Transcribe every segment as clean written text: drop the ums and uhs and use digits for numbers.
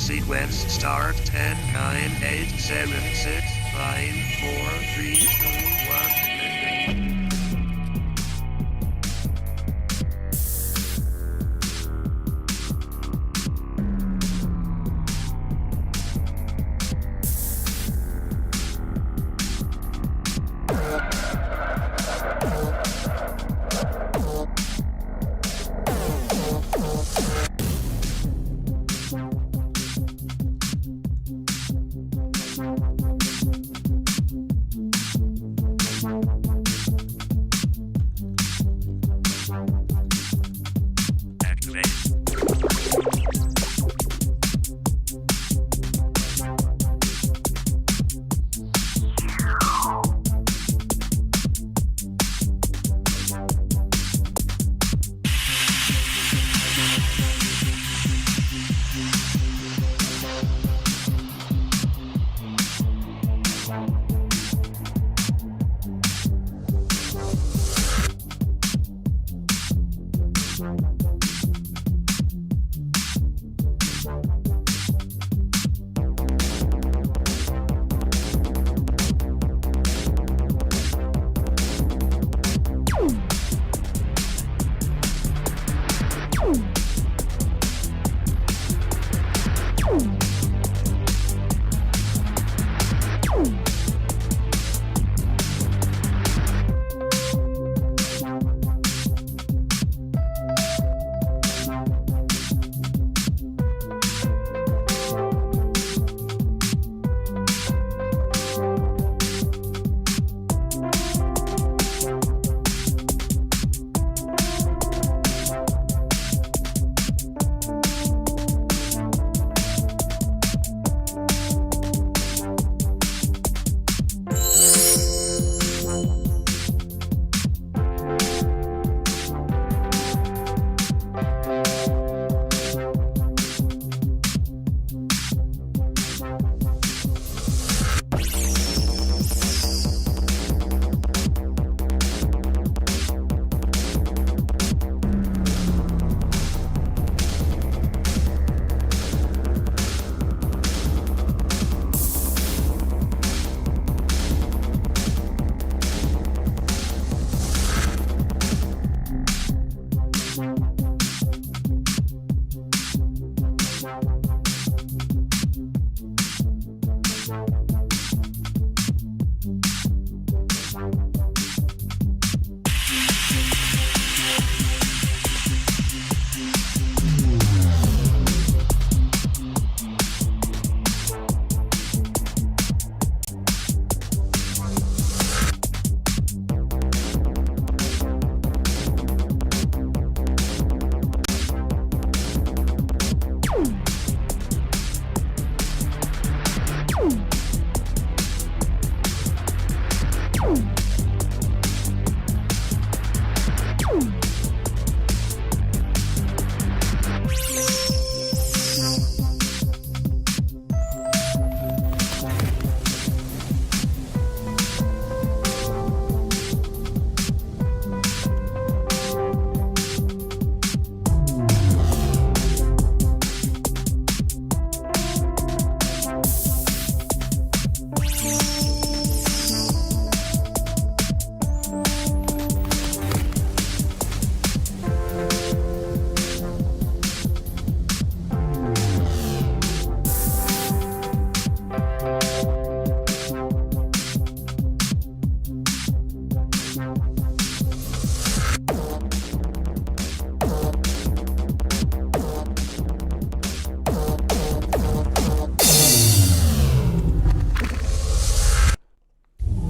sequence start 10, 9, 8, 7, 6, 5, 4, 3, 2, 1.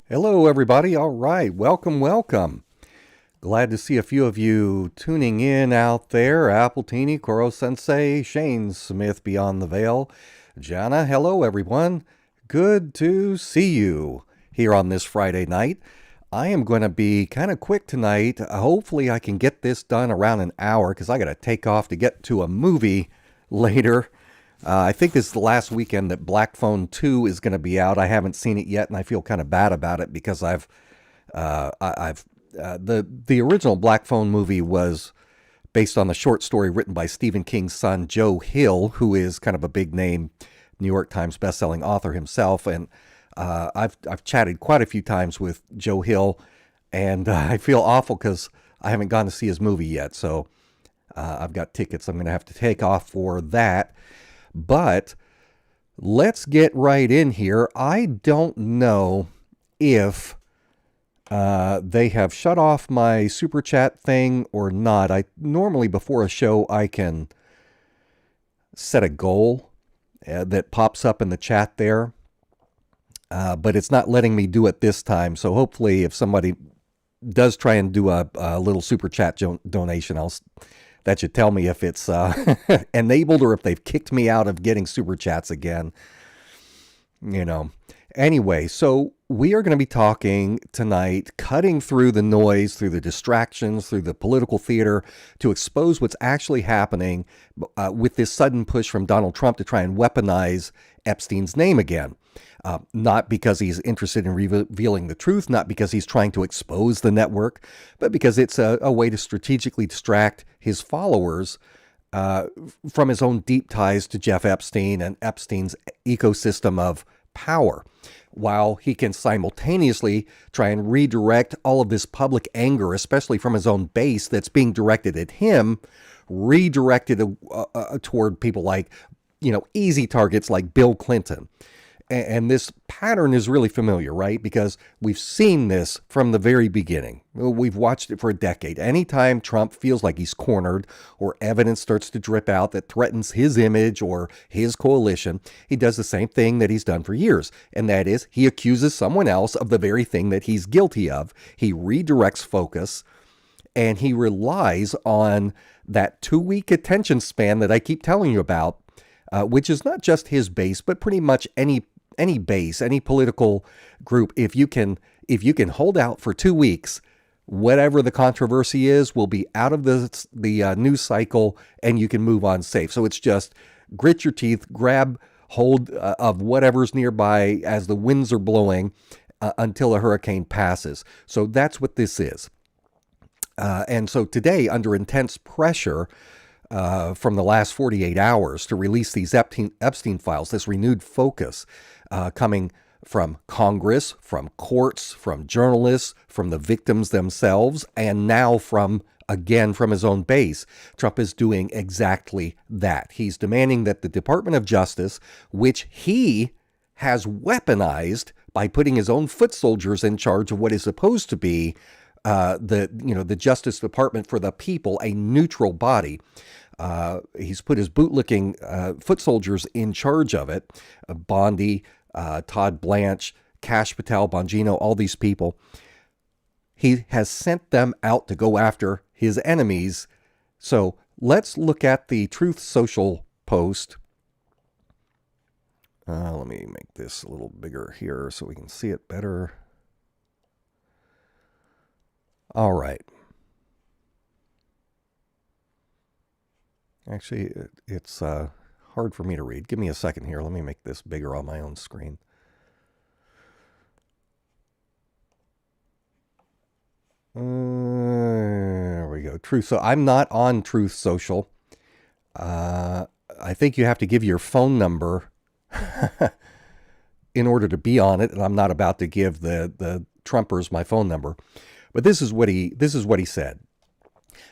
Hello, everybody. All right. Welcome. Glad to see a few of you tuning in out there. Appletini, Koro Sensei, Shane Smith Beyond the Veil. Jana, hello, everyone. Good to see you here on this Friday night. I am going to be kind of quick tonight. Hopefully, I can get this done around an hour because I got to take off to get to a movie later. I think this is the last weekend that Black Phone 2 is going to be out. I haven't seen it yet, and I feel kind of bad about it because the original Black Phone movie was based on the short story written by Stephen King's son, Joe Hill, who is kind of a big name New York Times bestselling author himself. And I've chatted quite a few times with Joe Hill, and I feel awful because I haven't gone to see his movie yet. So I've got tickets I'm going to have to take off for that. But let's get right in here. I don't know if they have shut off my super chat thing or not. I normally, before a show, I can set a goal that pops up in the chat there. But it's not letting me do it this time. So hopefully if somebody does try and do a little super chat donation, that should tell me if it's enabled or if they've kicked me out of getting super chats again. Anyway, so we are going to be talking tonight, cutting through the noise, through the distractions, through the political theater, to expose what's actually happening with this sudden push from Donald Trump to try and weaponize Epstein's name again. Not because he's interested in revealing the truth, not because he's trying to expose the network, but because it's a way to strategically distract his followers from his own deep ties to Jeff Epstein and Epstein's ecosystem of power, while he can simultaneously try and redirect all of this public anger, especially from his own base that's being directed at him, redirected toward people like, easy targets like Bill Clinton. And this pattern is really familiar, right? Because we've seen this from the very beginning. We've watched it for a decade. Anytime Trump feels like he's cornered or evidence starts to drip out that threatens his image or his coalition, he does the same thing that he's done for years. And that is, he accuses someone else of the very thing that he's guilty of. He redirects focus, and he relies on that 2-week attention span that I keep telling you about, which is not just his base, but pretty much any base, any political group. If you can hold out for 2 weeks, whatever the controversy is will be out of the news cycle, and you can move on safe. So it's just grit your teeth, grab hold of whatever's nearby as the winds are blowing until a hurricane passes. So that's what this is. And so today, under intense pressure from the last 48 hours to release these Epstein files, this renewed focus coming from Congress, from courts, from journalists, from the victims themselves, and now from his own base. Trump is doing exactly that. He's demanding that the Department of Justice, which he has weaponized by putting his own foot soldiers in charge of what is supposed to be the Justice Department for the people, a neutral body. He's put his bootlicking foot soldiers in charge of it. Bondi, Todd Blanche, Cash Patel, Bongino, all these people. He has sent them out to go after his enemies. So let's look at the Truth Social post. Let me make this a little bigger here so we can see it better. All right. Actually, it's hard for me to read. Give me a second here. Let me make this bigger on my own screen. There we go. Truth. So I'm not on Truth Social. I think you have to give your phone number in order to be on it, and I'm not about to give the Trumpers my phone number. But this is what he said.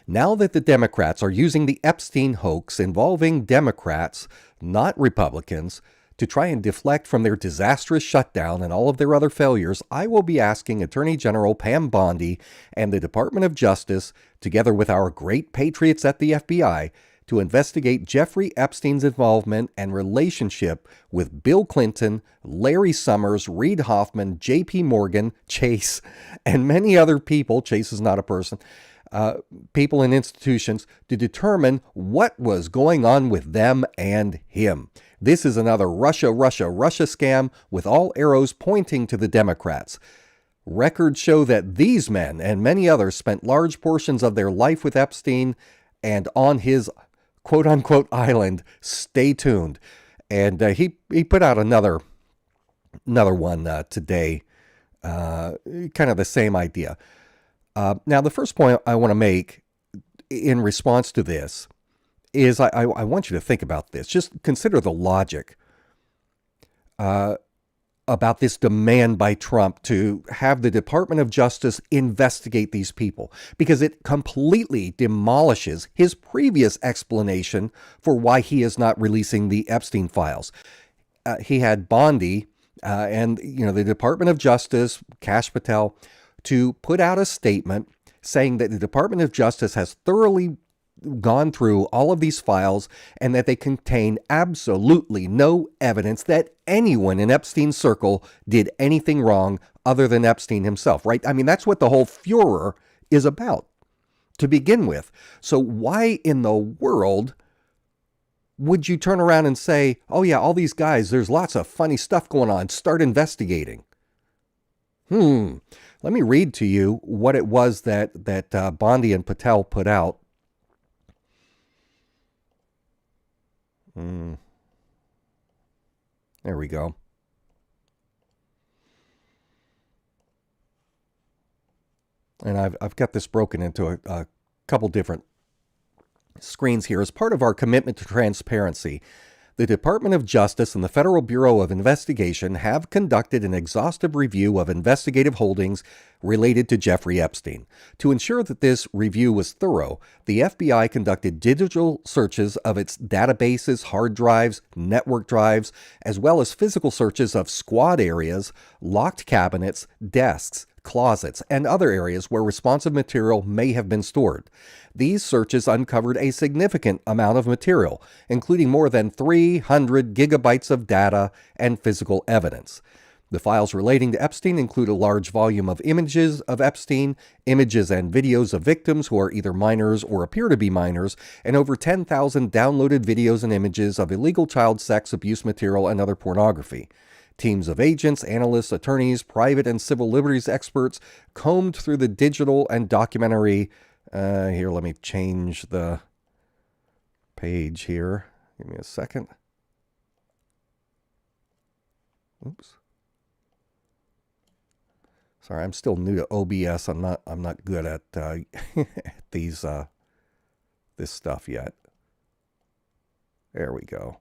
Now that the Democrats are using the Epstein hoax involving Democrats, not Republicans, to try and deflect from their disastrous shutdown and all of their other failures, I will be asking Attorney General Pam Bondi and the Department of Justice, together with our great patriots at the FBI, to investigate Jeffrey Epstein's involvement and relationship with Bill Clinton, Larry Summers, Reid Hoffman, J.P. Morgan, Chase, and many other people. Chase is not a person. People and institutions, to determine what was going on with them and him. This is another Russia scam with all arrows pointing to the Democrats. Records show that these men and many others spent large portions of their life with Epstein and on his quote-unquote island. Stay tuned. And he put out another one today, kind of the same idea. Now, the first point I want to make in response to this is I want you to think about this. Just consider the logic about this demand by Trump to have the Department of Justice investigate these people, because it completely demolishes his previous explanation for why he is not releasing the Epstein files. He had Bondi and the Department of Justice, Kash Patel, to put out a statement saying that the Department of Justice has thoroughly gone through all of these files and that they contain absolutely no evidence that anyone in Epstein's circle did anything wrong other than Epstein himself, right? I mean, that's what the whole furor is about to begin with. So why in the world would you turn around and say, oh yeah, all these guys, there's lots of funny stuff going on, start investigating? Let me read to you what it was that Bondi and Patel put out. There we go. And I've got this broken into a couple different screens here. As part of our commitment to transparency, the Department of Justice and the Federal Bureau of Investigation have conducted an exhaustive review of investigative holdings related to Jeffrey Epstein. To ensure that this review was thorough, the FBI conducted digital searches of its databases, hard drives, network drives, as well as physical searches of squad areas, locked cabinets, desks, closets, and other areas where responsive material may have been stored. These searches uncovered a significant amount of material, including more than 300 gigabytes of data and physical evidence. The files relating to Epstein include a large volume of images of Epstein, images and videos of victims who are either minors or appear to be minors, and over 10,000 downloaded videos and images of illegal child sex abuse material and other pornography. Teams of agents, analysts, attorneys, private and civil liberties experts combed through the digital and documentary. Here, let me change the page here. Give me a second. Oops. Sorry, I'm still new to OBS. I'm not good at these this stuff yet. There we go.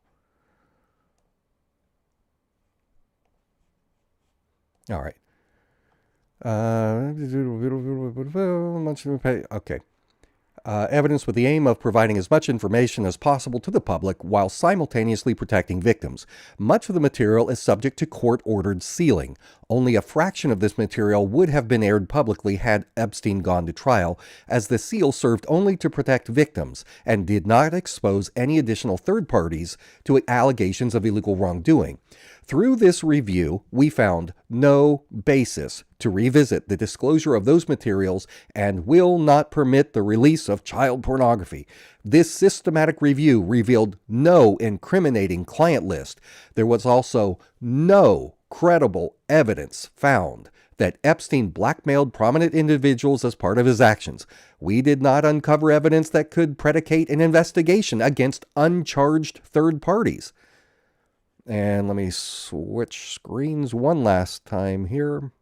All right. Okay. Evidence with the aim of providing as much information as possible to the public while simultaneously protecting victims. Much of the material is subject to court-ordered sealing. Only a fraction of this material would have been aired publicly had Epstein gone to trial, as the seal served only to protect victims and did not expose any additional third parties to allegations of illegal wrongdoing. Through this review, we found no basis to revisit the disclosure of those materials and will not permit the release of child pornography. This systematic review revealed no incriminating client list. There was also no credible evidence found that Epstein blackmailed prominent individuals as part of his actions. We did not uncover evidence that could predicate an investigation against uncharged third parties. And let me switch screens one last time here.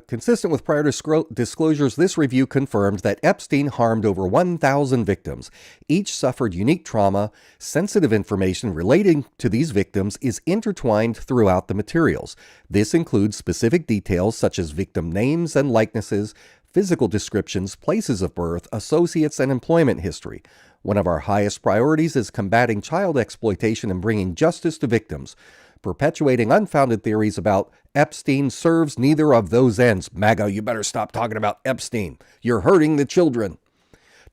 Consistent with prior disclosures, this review confirmed that Epstein harmed over 1,000 victims. Each suffered unique trauma. Sensitive information relating to these victims is intertwined throughout the materials. This includes specific details such as victim names and likenesses, physical descriptions, places of birth, associates, and employment history. One of our highest priorities is combating child exploitation and bringing justice to victims. Perpetuating unfounded theories about Epstein serves neither of those ends. MAGA, you better stop talking about Epstein. You're hurting the children.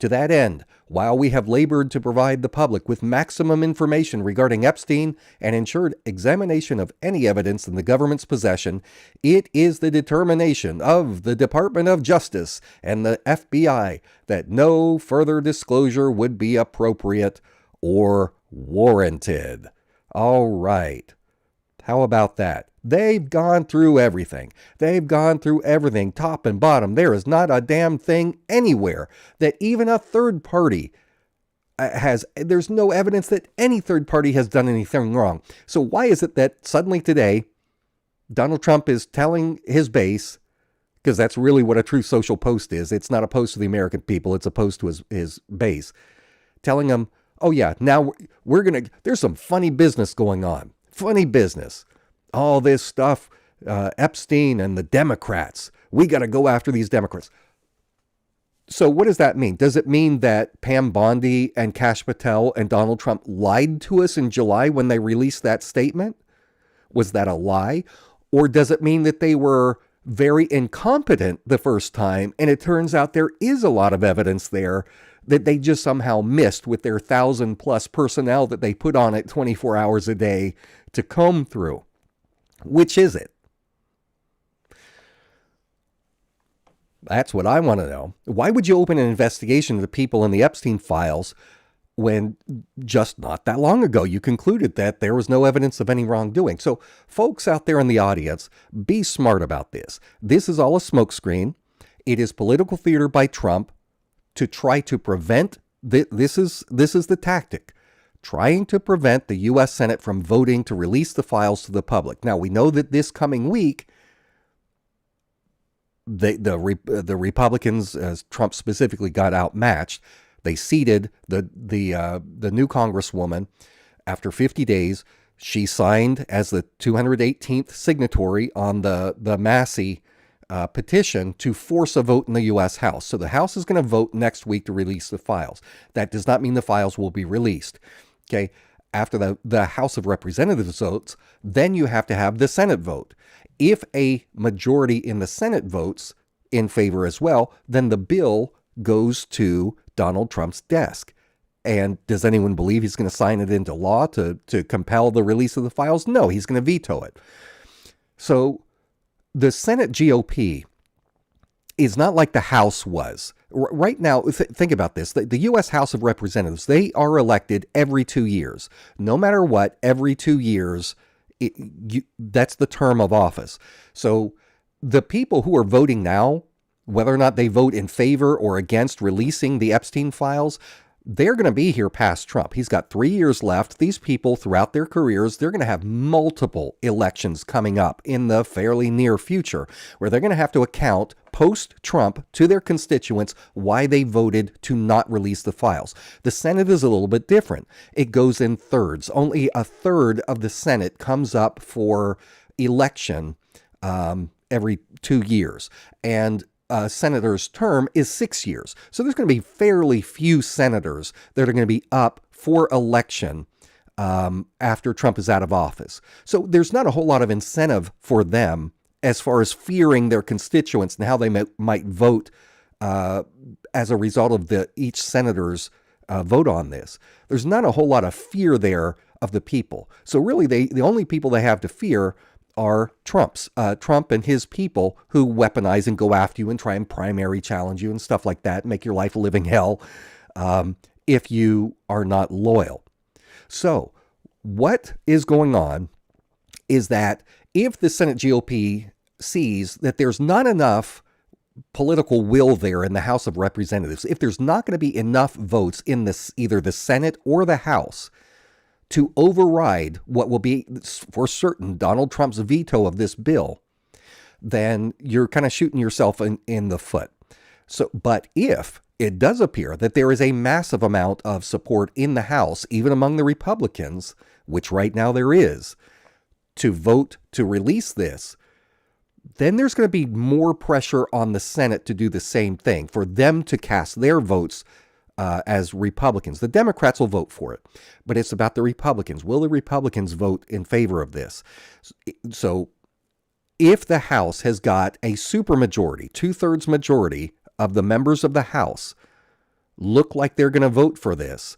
To that end, while we have labored to provide the public with maximum information regarding Epstein and ensured examination of any evidence in the government's possession, it is the determination of the Department of Justice and the FBI that no further disclosure would be appropriate or warranted. All right. How about that? They've gone through everything. They've gone through everything, top and bottom. There is not a damn thing anywhere that even a third party there's no evidence that any third party has done anything wrong. So why is it that suddenly today Donald Trump is telling his base, because that's really what a true social post is. It's not a post to the American people. It's a post to his base, telling them, oh yeah, now there's some funny business going on. Funny business. All this stuff, Epstein and the Democrats. We got to go after these Democrats. So what does that mean? Does it mean that Pam Bondi and Kash Patel and Donald Trump lied to us in July when they released that statement? Was that a lie? Or does it mean that they were very incompetent the first time, and it turns out there is a lot of evidence there that they just somehow missed with their 1,000+ personnel that they put on it 24 hours a day to comb through? Which is it? That's what I want to know. Why would you open an investigation of the people in the Epstein files when just not that long ago you concluded that there was no evidence of any wrongdoing? So folks out there in the audience, be smart about this. This is all a smokescreen. It is political theater by Trump to try to prevent, this is the tactic, trying to prevent the U.S. Senate from voting to release the files to the public. Now, we know that this coming week, the Republicans, as Trump specifically, got outmatched. They seated the new Congresswoman after 50 days. She signed as the 218th signatory on the Massey petition to force a vote in the U.S. House. So the House is going to vote next week to release the files. That does not mean the files will be released. Okay. After the House of Representatives votes, then you have to have the Senate vote. If a majority in the Senate votes in favor as well, then the bill goes to Donald Trump's desk. And does anyone believe he's going to sign it into law to compel the release of the files? No, he's going to veto it. So the Senate GOP is not like the House was. Right now, think about this. The U.S. House of Representatives, they are elected every 2 years. No matter what, every 2 years, that's the term of office. So the people who are voting now, whether or not they vote in favor or against releasing the Epstein files, they're going to be here past Trump. He's got 3 years left. These people throughout their careers, they're going to have multiple elections coming up in the fairly near future where they're going to have to account post-Trump to their constituents why they voted to not release the files. The Senate is a little bit different. It goes in thirds. Only a third of the Senate comes up for election every 2 years. And a senator's term is 6 years. So there's going to be fairly few senators that are going to be up for election after Trump is out of office. So there's not a whole lot of incentive for them as far as fearing their constituents and how they might vote as a result of each senator's vote on this. There's not a whole lot of fear there of the people. So really, the only people they have to fear are Trump and his people who weaponize and go after you and try and primary challenge you and stuff like that, make your life a living hell if you are not loyal. So what is going on is that if the Senate GOP sees that there's not enough political will there in the House of Representatives, if there's not going to be enough votes in either the Senate or the House to override what will be, for certain, Donald Trump's veto of this bill, then you're kind of shooting yourself in the foot. So, but if it does appear that there is a massive amount of support in the House, even among the Republicans, which right now there is, to vote to release this, then there's going to be more pressure on the Senate to do the same thing, for them to cast their votes as Republicans. The Democrats will vote for it, but it's about the Republicans. Will the Republicans vote in favor of this? So if the House has got a supermajority, 2/3 majority of the members of the House look like they're going to vote for this,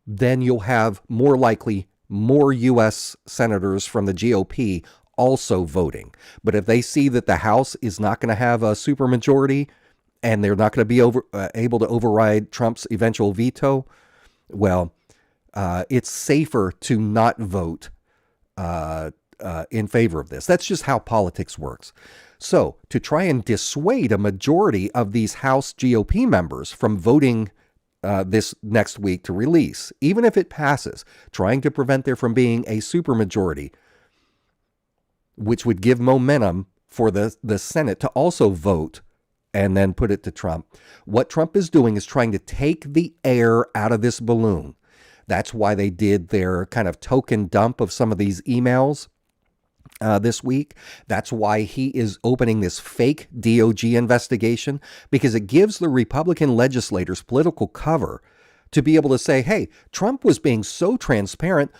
then you'll have more likely more U.S. senators from the GOP also voting. But if they see that the House is not going to have a supermajority, and they're not going to be able to override Trump's eventual veto, well, it's safer to not vote in favor of this. That's just how politics works. So to try and dissuade a majority of these House GOP members from voting this next week to release, even if it passes, trying to prevent there from being a supermajority, which would give momentum for the Senate to also vote and then put it to Trump. What Trump is doing is trying to take the air out of this balloon. That's why they did their kind of token dump of some of these emails this week. That's why he is opening this fake DOJ investigation, because it gives the Republican legislators political cover to be able to say, hey, Trump was being so transparent.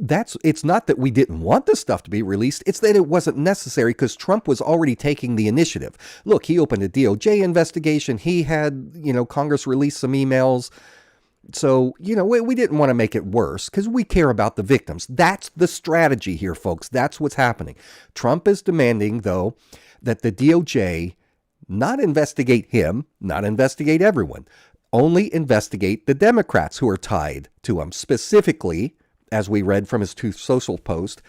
It's not that we didn't want this stuff to be released. It's that it wasn't necessary because Trump was already taking the initiative. Look, he opened a DOJ investigation. He had, Congress release some emails. So, we didn't want to make it worse because we care about the victims. That's the strategy here, folks. That's what's happening. Trump is demanding, though, that the DOJ not investigate him, not investigate everyone, only investigate the Democrats who are tied to him. Specifically, as we read from his Truth Social post,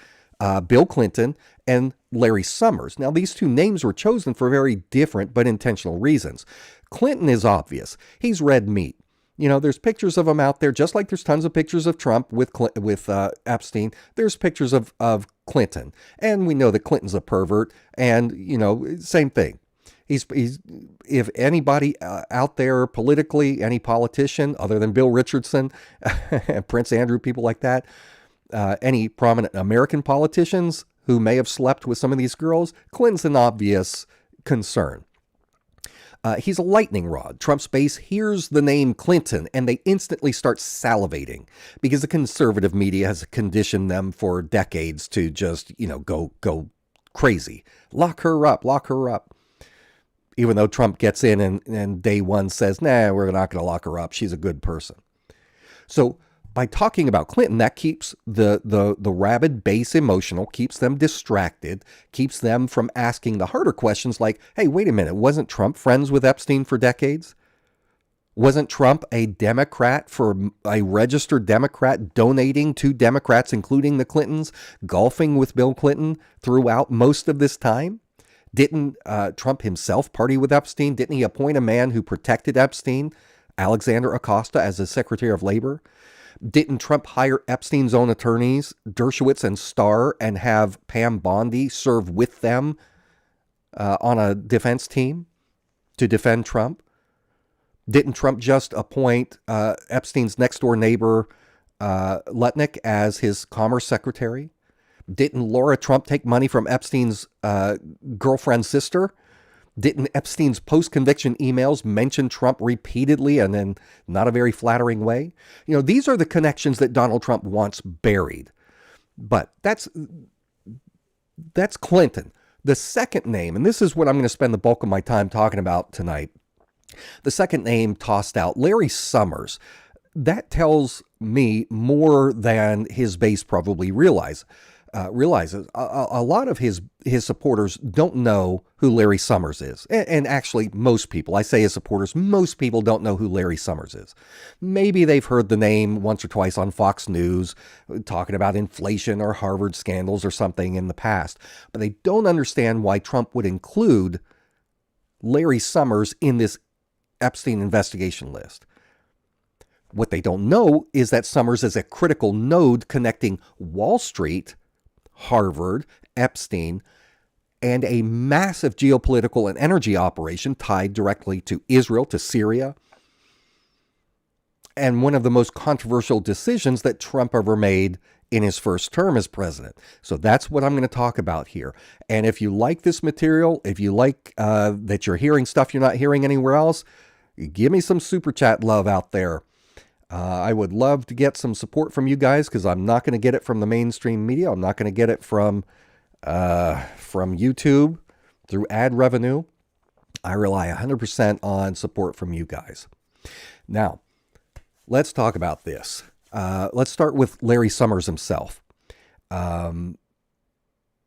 Bill Clinton and Larry Summers. Now, these two names were chosen for very different but intentional reasons. Clinton is obvious. He's red meat. There's pictures of him out there, just like there's tons of pictures of Trump with Epstein. There's pictures of Clinton. And we know that Clinton's a pervert. And, same thing. He's if anybody out there politically, any politician other than Bill Richardson, Prince Andrew, people like that, any prominent American politicians who may have slept with some of these girls, Clinton's an obvious concern. He's a lightning rod. Trump's base hears the name Clinton and they instantly start salivating because the conservative media has conditioned them for decades to just, go crazy. Lock her up, lock her up. Even though Trump gets in and day one says, nah, we're not going to lock her up. She's a good person. So by talking about Clinton, that keeps the rabid base emotional, keeps them distracted, keeps them from asking the harder questions like, hey, wait a minute, wasn't Trump friends with Epstein for decades? Wasn't Trump a Democrat, for a registered Democrat, donating to Democrats, including the Clintons, golfing with Bill Clinton throughout most of this time? Didn't Trump himself party with Epstein? Didn't he appoint a man who protected Epstein, Alexander Acosta, as his Secretary of Labor? Didn't Trump hire Epstein's own attorneys, Dershowitz and Starr, and have Pam Bondi serve with them on a defense team to defend Trump? Didn't Trump just appoint Epstein's next door neighbor, Lutnick, as his commerce secretary? Didn't Laura Trump take money from Epstein's girlfriend's sister? Didn't Epstein's post-conviction emails mention Trump repeatedly and in not a very flattering way? These are the connections that Donald Trump wants buried. But that's Clinton. The second name, and this is what I'm going to spend the bulk of my time talking about tonight. The second name tossed out, Larry Summers. That tells me more than his base probably realizes. A lot of his supporters don't know who Larry Summers is. And actually, most people, I say his supporters, most people don't know who Larry Summers is. Maybe they've heard the name once or twice on Fox News, talking about inflation or Harvard scandals or something in the past. But they don't understand why Trump would include Larry Summers in this Epstein investigation list. What they don't know is that Summers is a critical node connecting Wall Street, Harvard, Epstein, and a massive geopolitical and energy operation tied directly to Israel, to Syria, and one of the most controversial decisions that Trump ever made in his first term as president. So that's what I'm going to talk about here. And if you like this material, if you like that you're hearing stuff you're not hearing anywhere else, give me some super chat love out there. I would love to get some support from you guys because I'm not going to get it from the mainstream media. I'm not going to get it from YouTube through ad revenue. I rely 100% on support from you guys. Now, let's talk about this. Let's start with Larry Summers himself. And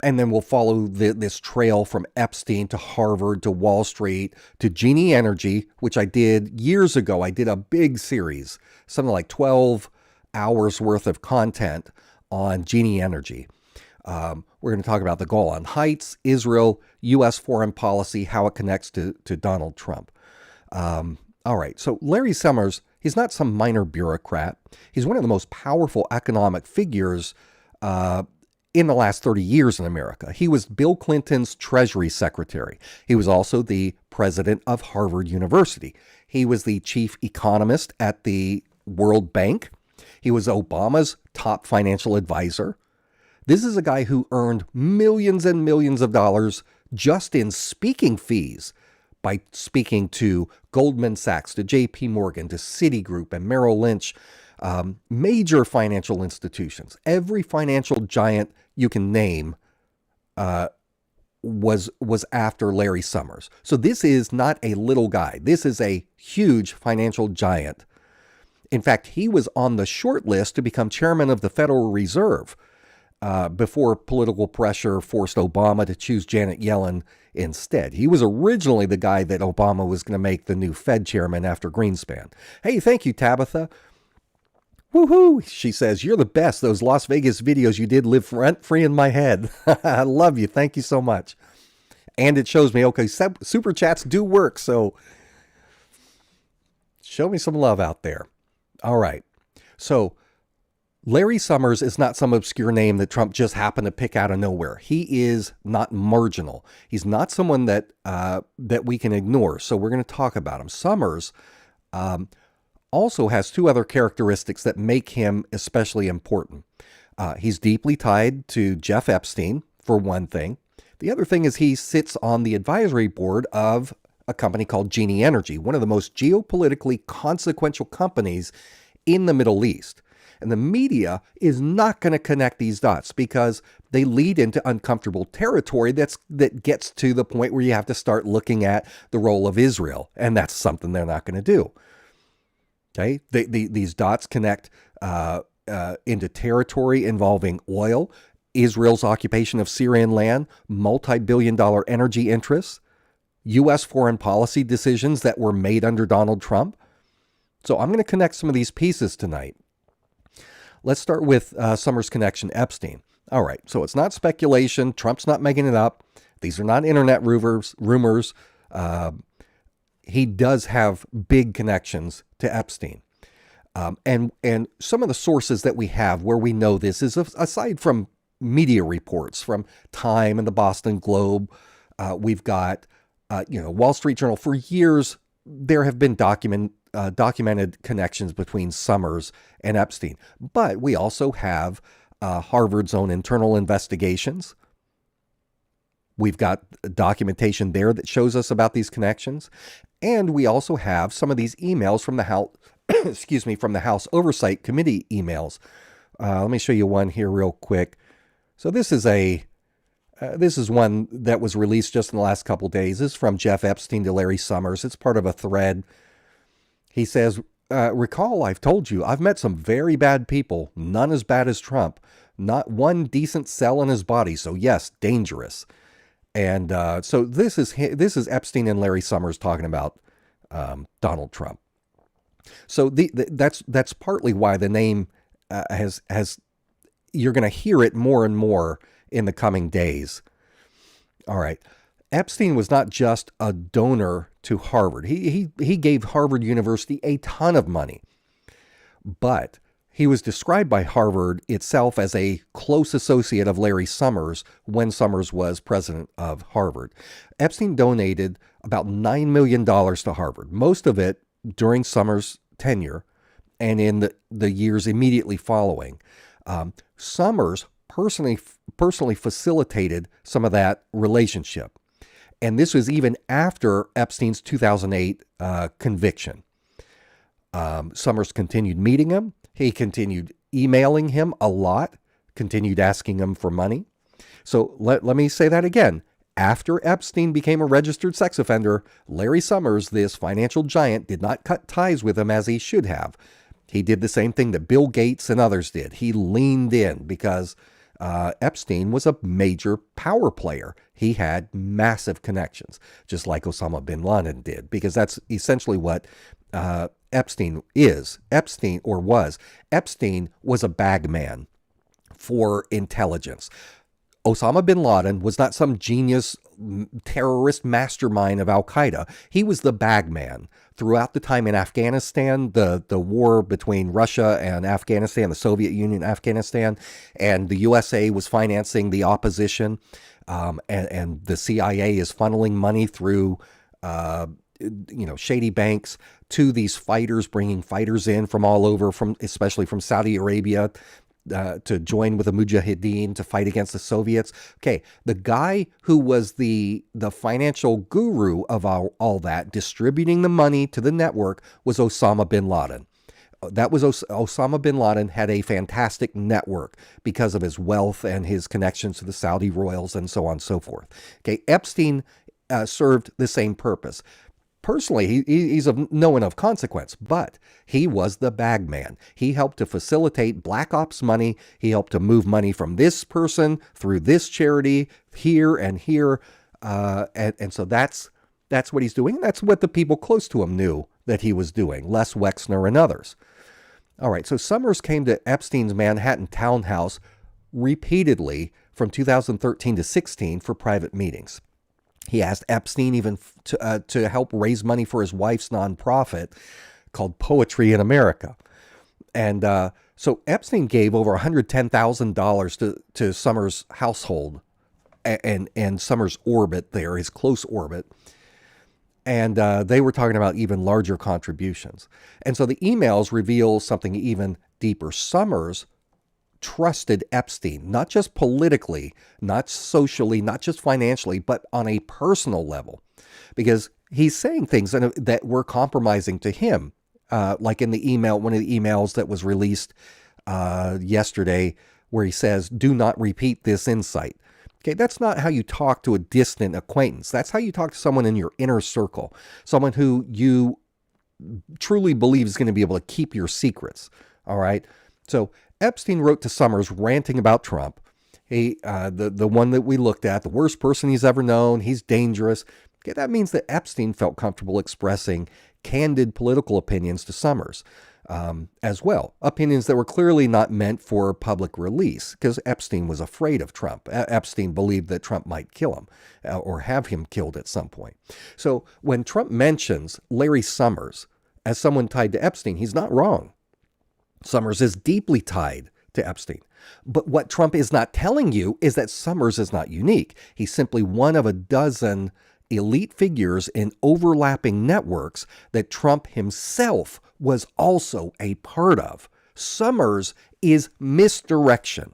then we'll follow this trail from Epstein to Harvard to Wall Street to Genie Energy, which I did years ago. I did a big series, something like 12 hours worth of content on Genie Energy. We're going to talk about the Golan Heights, Israel, U.S. foreign policy, how it connects to Donald Trump. All right, so Larry Summers, he's not some minor bureaucrat. He's one of the most powerful economic figures in the last 30 years in America. He was Bill Clinton's Treasury Secretary. He was also the president of Harvard University. He was the chief economist at the World Bank. He was Obama's top financial advisor. This is a guy who earned millions and millions of dollars just in speaking fees by speaking to Goldman Sachs, to JP Morgan, to Citigroup and Merrill Lynch, major financial institutions. Every financial giant you can name was after Larry Summers. So this is not a little guy. This is a huge financial giant. In fact, he was on the short list to become chairman of the Federal Reserve before political pressure forced Obama to choose Janet Yellen instead. He was originally the guy that Obama was going to make the new Fed chairman after Greenspan. Hey, thank you, Tabitha. Woohoo, she says, you're the best. Those Las Vegas videos you did live rent-free in my head. I love you. Thank you so much. And it shows me, okay, super chats do work, so show me some love out there. All right. So Larry Summers is not some obscure name that Trump just happened to pick out of nowhere. He is not marginal. He's not someone that we can ignore. So we're going to talk about him. Summers also has two other characteristics that make him especially important. He's deeply tied to Jeff Epstein, for one thing. The other thing is he sits on the advisory board of a company called Genie Energy, one of the most geopolitically consequential companies in the Middle East. And the media is not going to connect these dots because they lead into uncomfortable territory that gets to the point where you have to start looking at the role of Israel. And that's something they're not going to do. Okay, these dots connect into territory involving oil, Israel's occupation of Syrian land, multi-billion-dollar energy interests, U.S. foreign policy decisions that were made under Donald Trump. So I'm going to connect some of these pieces tonight. Let's start with Summers' connection to Epstein. All right, so it's not speculation. Trump's not making it up. These are not internet rumors. He does have big connections to Epstein. And some of the sources that we have where we know this is, aside from media reports from Time and the Boston Globe, we've got, Wall Street Journal. For years, there have been documented connections between Summers and Epstein. But we also have Harvard's own internal investigations. We've got documentation there that shows us about these connections. And we also have some of these emails from the House, from the House Oversight Committee emails. Let me show you one here real quick. So this is one that was released just in the last couple days. This is from Jeff Epstein to Larry Summers. It's part of a thread. He says, recall I've told you, I've met some very bad people, none as bad as Trump, not one decent cell in his body. So yes, dangerous. And so this is Epstein and Larry Summers talking about Donald Trump. So that's partly why the name has you're going to hear it more and more in the coming days. All right. Epstein was not just a donor to Harvard. He gave Harvard University a ton of money, but he was described by Harvard itself as a close associate of Larry Summers when Summers was president of Harvard. Epstein donated about $9 million to Harvard, most of it during Summers' tenure and in the years immediately following. Summers personally facilitated some of that relationship. And this was even after Epstein's 2008 conviction. Summers continued meeting him. He continued emailing him a lot, continued asking him for money. So let me say that again. After Epstein became a registered sex offender, Larry Summers, this financial giant, did not cut ties with him as he should have. He did the same thing that Bill Gates and others did. He leaned in because Epstein was a major power player. He had massive connections, just like Osama bin Laden did, because that's essentially what Epstein is. Epstein was a bag man for intelligence. Osama bin Laden was not some genius terrorist mastermind of Al-Qaeda. He was the bag man. Throughout the time in Afghanistan, the war between Russia and Afghanistan, the Soviet Union, Afghanistan, and the USA was financing the opposition, and the CIA is funneling money through shady banks to these fighters, bringing fighters in from all over, especially from Saudi Arabia, to join with the Mujahideen to fight against the Soviets. Okay, the guy who was the financial guru of all that, distributing the money to the network, was Osama bin Laden. That was Osama bin Laden had a fantastic network because of his wealth and his connections to the Saudi royals and so on and so forth. Okay, Epstein served the same purpose. Personally, he's of no enough consequence, but he was the bag man. He helped to facilitate black ops money. He helped to move money from this person through this charity here and here. And so that's what he's doing. That's what the people close to him knew that he was doing, Les Wexner and others. All right, so Summers came to Epstein's Manhattan townhouse repeatedly from 2013 to 16 for private meetings. He asked Epstein even to help raise money for his wife's nonprofit called Poetry in America. And so Epstein gave over $110,000 to Summers' household and Summers' orbit there, his close orbit. And they were talking about even larger contributions. And so the emails reveal something even deeper. Summers trusted Epstein, not just politically, not socially, not just financially, but on a personal level, because he's saying things that were compromising to him, like in the email, one of the emails that was released yesterday, where he says, "Do not repeat this insight." Okay, that's not how you talk to a distant acquaintance. That's how you talk to someone in your inner circle, someone who you truly believe is going to be able to keep your secrets. All right, so Epstein wrote to Summers ranting about Trump. The one that we looked at, the worst person he's ever known. He's dangerous. Okay, that means that Epstein felt comfortable expressing candid political opinions to Summers as well. Opinions that were clearly not meant for public release because Epstein was afraid of Trump. Epstein believed that Trump might kill him or have him killed at some point. So when Trump mentions Larry Summers as someone tied to Epstein, he's not wrong. Summers is deeply tied to Epstein. But what Trump is not telling you is that Summers is not unique. He's simply one of a dozen elite figures in overlapping networks that Trump himself was also a part of. Summers is misdirection.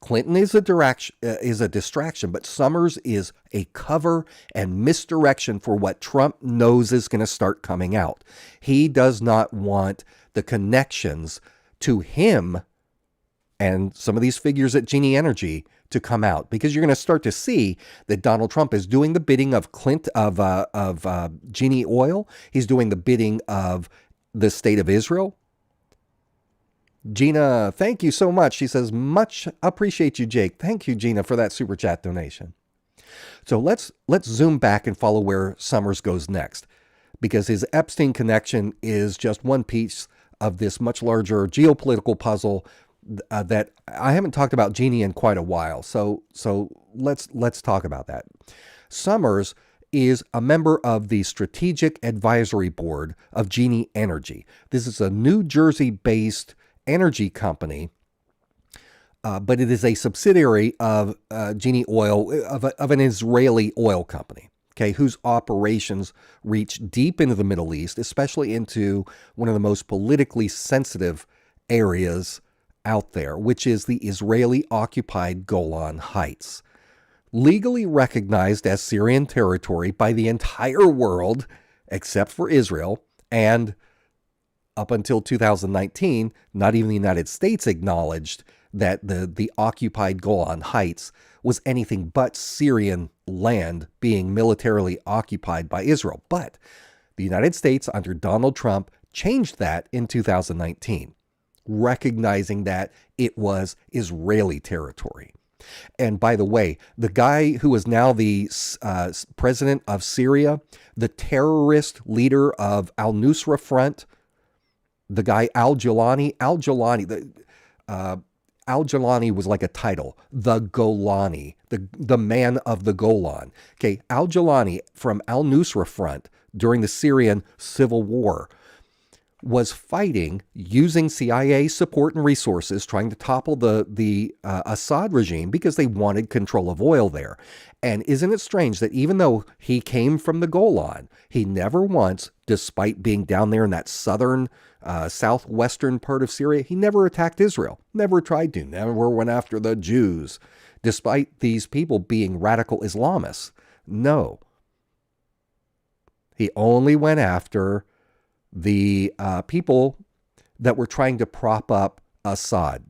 Clinton is a distraction, but Summers is a cover and misdirection for what Trump knows is going to start coming out. He does not want the connections to him and some of these figures at Genie Energy to come out, because you're going to start to see that Donald Trump is doing the bidding of Genie Oil. He's doing the bidding of the state of Israel. Gina, thank you so much. She says, much appreciate you, Jake. Thank you, Gina, for that super chat donation. So let's zoom back and follow where Summers goes next, because his Epstein connection is just one piece of this much larger geopolitical puzzle that I haven't talked about Genie in quite a while. So let's talk about that. Summers is a member of the Strategic Advisory Board of Genie Energy. This is a New Jersey-based energy company, but it is a subsidiary of Genie Oil, of an Israeli oil company, okay, whose operations reach deep into the Middle East, especially into one of the most politically sensitive areas out there, which is the Israeli-occupied Golan Heights. Legally recognized as Syrian territory by the entire world, except for Israel, and up until 2019, not even the United States acknowledged that the occupied Golan Heights was anything but Syrian land being militarily occupied by Israel. But the United States, under Donald Trump, changed that in 2019, recognizing that it was Israeli territory. And by the way, the guy who is now the president of Syria, the terrorist leader of Al-Nusra Front, the guy Al-Jawlani, Al-Jilani was like a title, the Golani, the man of the Golan. Okay, Al-Jilani from Al-Nusra Front during the Syrian civil war was fighting using CIA support and resources, trying to topple the Assad regime because they wanted control of oil there. And isn't it strange that even though he came from the Golan, he never once, despite being down there in that southern, southwestern part of Syria, he never attacked Israel, never tried to, never went after the Jews, despite these people being radical Islamists. No. He only went after the people that were trying to prop up Assad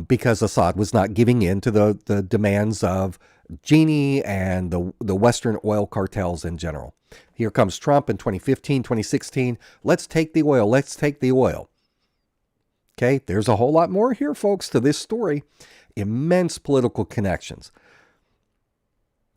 because Assad was not giving in to the demands of Genie and the Western oil cartels in general. Here comes Trump in 2015, 2016. Let's take the oil. Let's take the oil. Okay, there's a whole lot more here, folks, to this story. Immense political connections.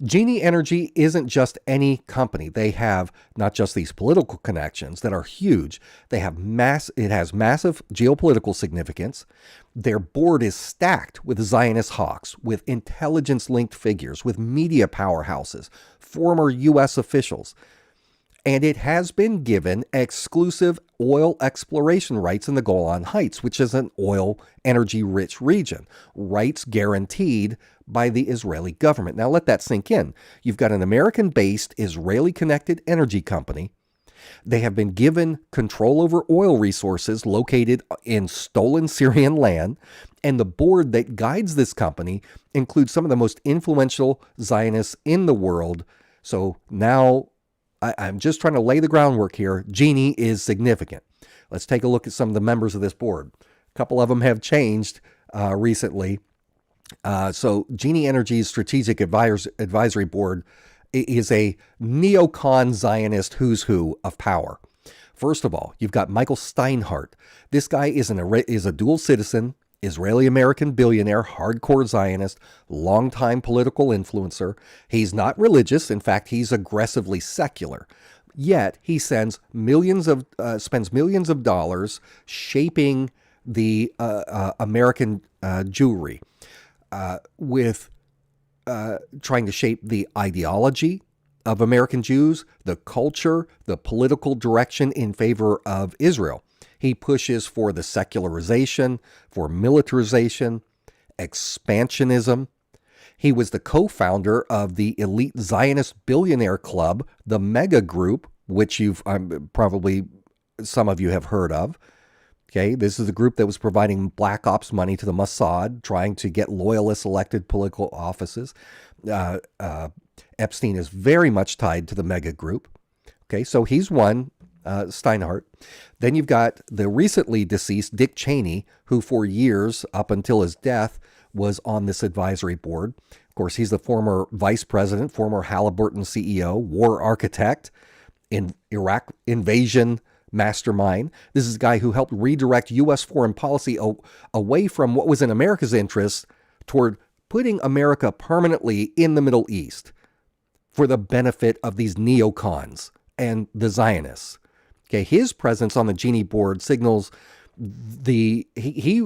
Genie Energy isn't just any company. They have not just these political connections that are huge. It has massive geopolitical significance. Their board is stacked with Zionist hawks, with intelligence-linked figures, with media powerhouses, former U.S. officials. And it has been given exclusive oil exploration rights in the Golan Heights, which is an oil energy-rich region. Rights guaranteed by the Israeli government. Now let that sink in. You've got an American-based, Israeli-connected energy company. They have been given control over oil resources located in stolen Syrian land, and the board that guides this company includes some of the most influential Zionists in the world. So now I'm just trying to lay the groundwork here. Genie is significant. Let's take a look at some of the members of this board. A couple of them have changed recently. So Genie Energy's Strategic Advisory Board is a neocon Zionist who's who of power. First of all, you've got Michael Steinhardt. This guy is a dual citizen, Israeli-American billionaire, hardcore Zionist, longtime political influencer. He's not religious. In fact, he's aggressively secular. Yet he spends millions of dollars shaping the American Jewry, with trying to shape the ideology of American Jews, the culture, the political direction in favor of Israel. He pushes for the secularization, for militarization, expansionism. He was the co-founder of the elite Zionist billionaire club, the Mega Group, which probably some of you have heard of. Okay, this is the group that was providing black ops money to the Mossad, trying to get loyalists elected political offices. Epstein is very much tied to the Mega Group. Okay, so he's one. Steinhardt. Then you've got the recently deceased Dick Cheney, who for years, up until his death, was on this advisory board. Of course, he's the former vice president, former Halliburton CEO, war architect, in Iraq invasion mastermind. This is a guy who helped redirect U.S. foreign policy away from what was in America's interest toward putting America permanently in the Middle East for the benefit of these neocons and the Zionists. Okay, his presence on the Genie board signals he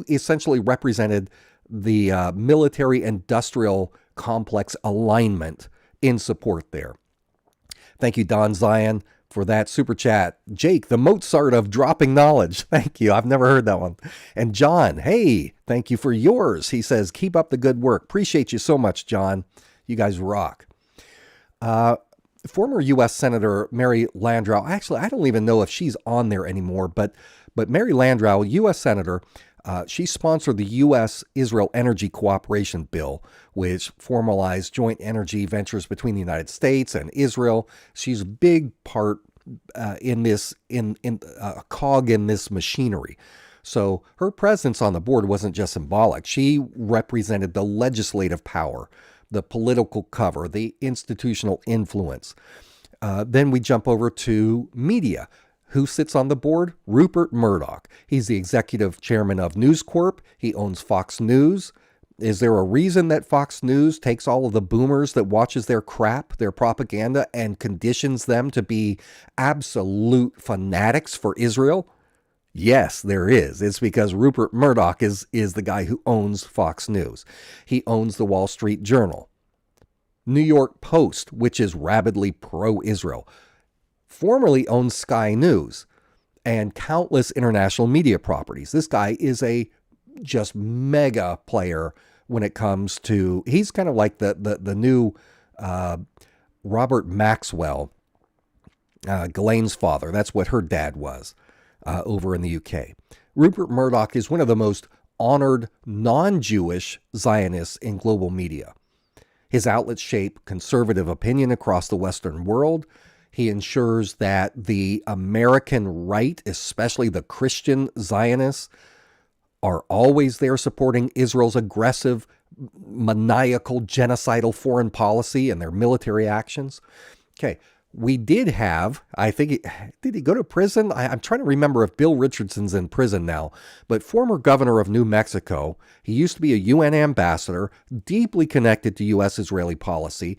essentially represented the military-industrial complex alignment in support there. Thank you, Don Zion, for that super chat. Jake, the Mozart of dropping knowledge. Thank you. I've never heard that one. And John, hey, thank you for yours. He says, keep up the good work. Appreciate you so much, John. You guys rock. Former U.S. Senator Mary Landrieu, actually, I don't even know if she's on there anymore, but Mary Landrieu, U.S. Senator, she sponsored the U.S.-Israel Energy Cooperation Bill, which formalized joint energy ventures between the United States and Israel. She's a big part in a cog in this machinery. So her presence on the board wasn't just symbolic. She represented the legislative power, the political cover, the institutional influence. Then we jump over to media. Who sits on the board? Rupert Murdoch. He's the executive chairman of News Corp. He owns Fox News. Is there a reason that Fox News takes all of the boomers that watches their crap, their propaganda, and conditions them to be absolute fanatics for Israel? Yes, there is. It's because Rupert Murdoch is the guy who owns Fox News. He owns the Wall Street Journal, New York Post, which is rabidly pro-Israel, formerly owned Sky News, and countless international media properties. This guy is a just mega player when it comes to, he's kind of like the new Robert Maxwell, Ghislaine's father. That's what her dad was over in the UK. Rupert Murdoch is one of the most honored non-Jewish Zionists in global media. His outlets shape conservative opinion across the Western world. He ensures that the American right, especially the Christian Zionists, are always there supporting Israel's aggressive, maniacal, genocidal foreign policy and their military actions. Okay, we did have, I think, did he go to prison? I'm trying to remember if Bill Richardson's in prison now, but former governor of New Mexico, he used to be a UN ambassador, deeply connected to U.S.-Israeli policy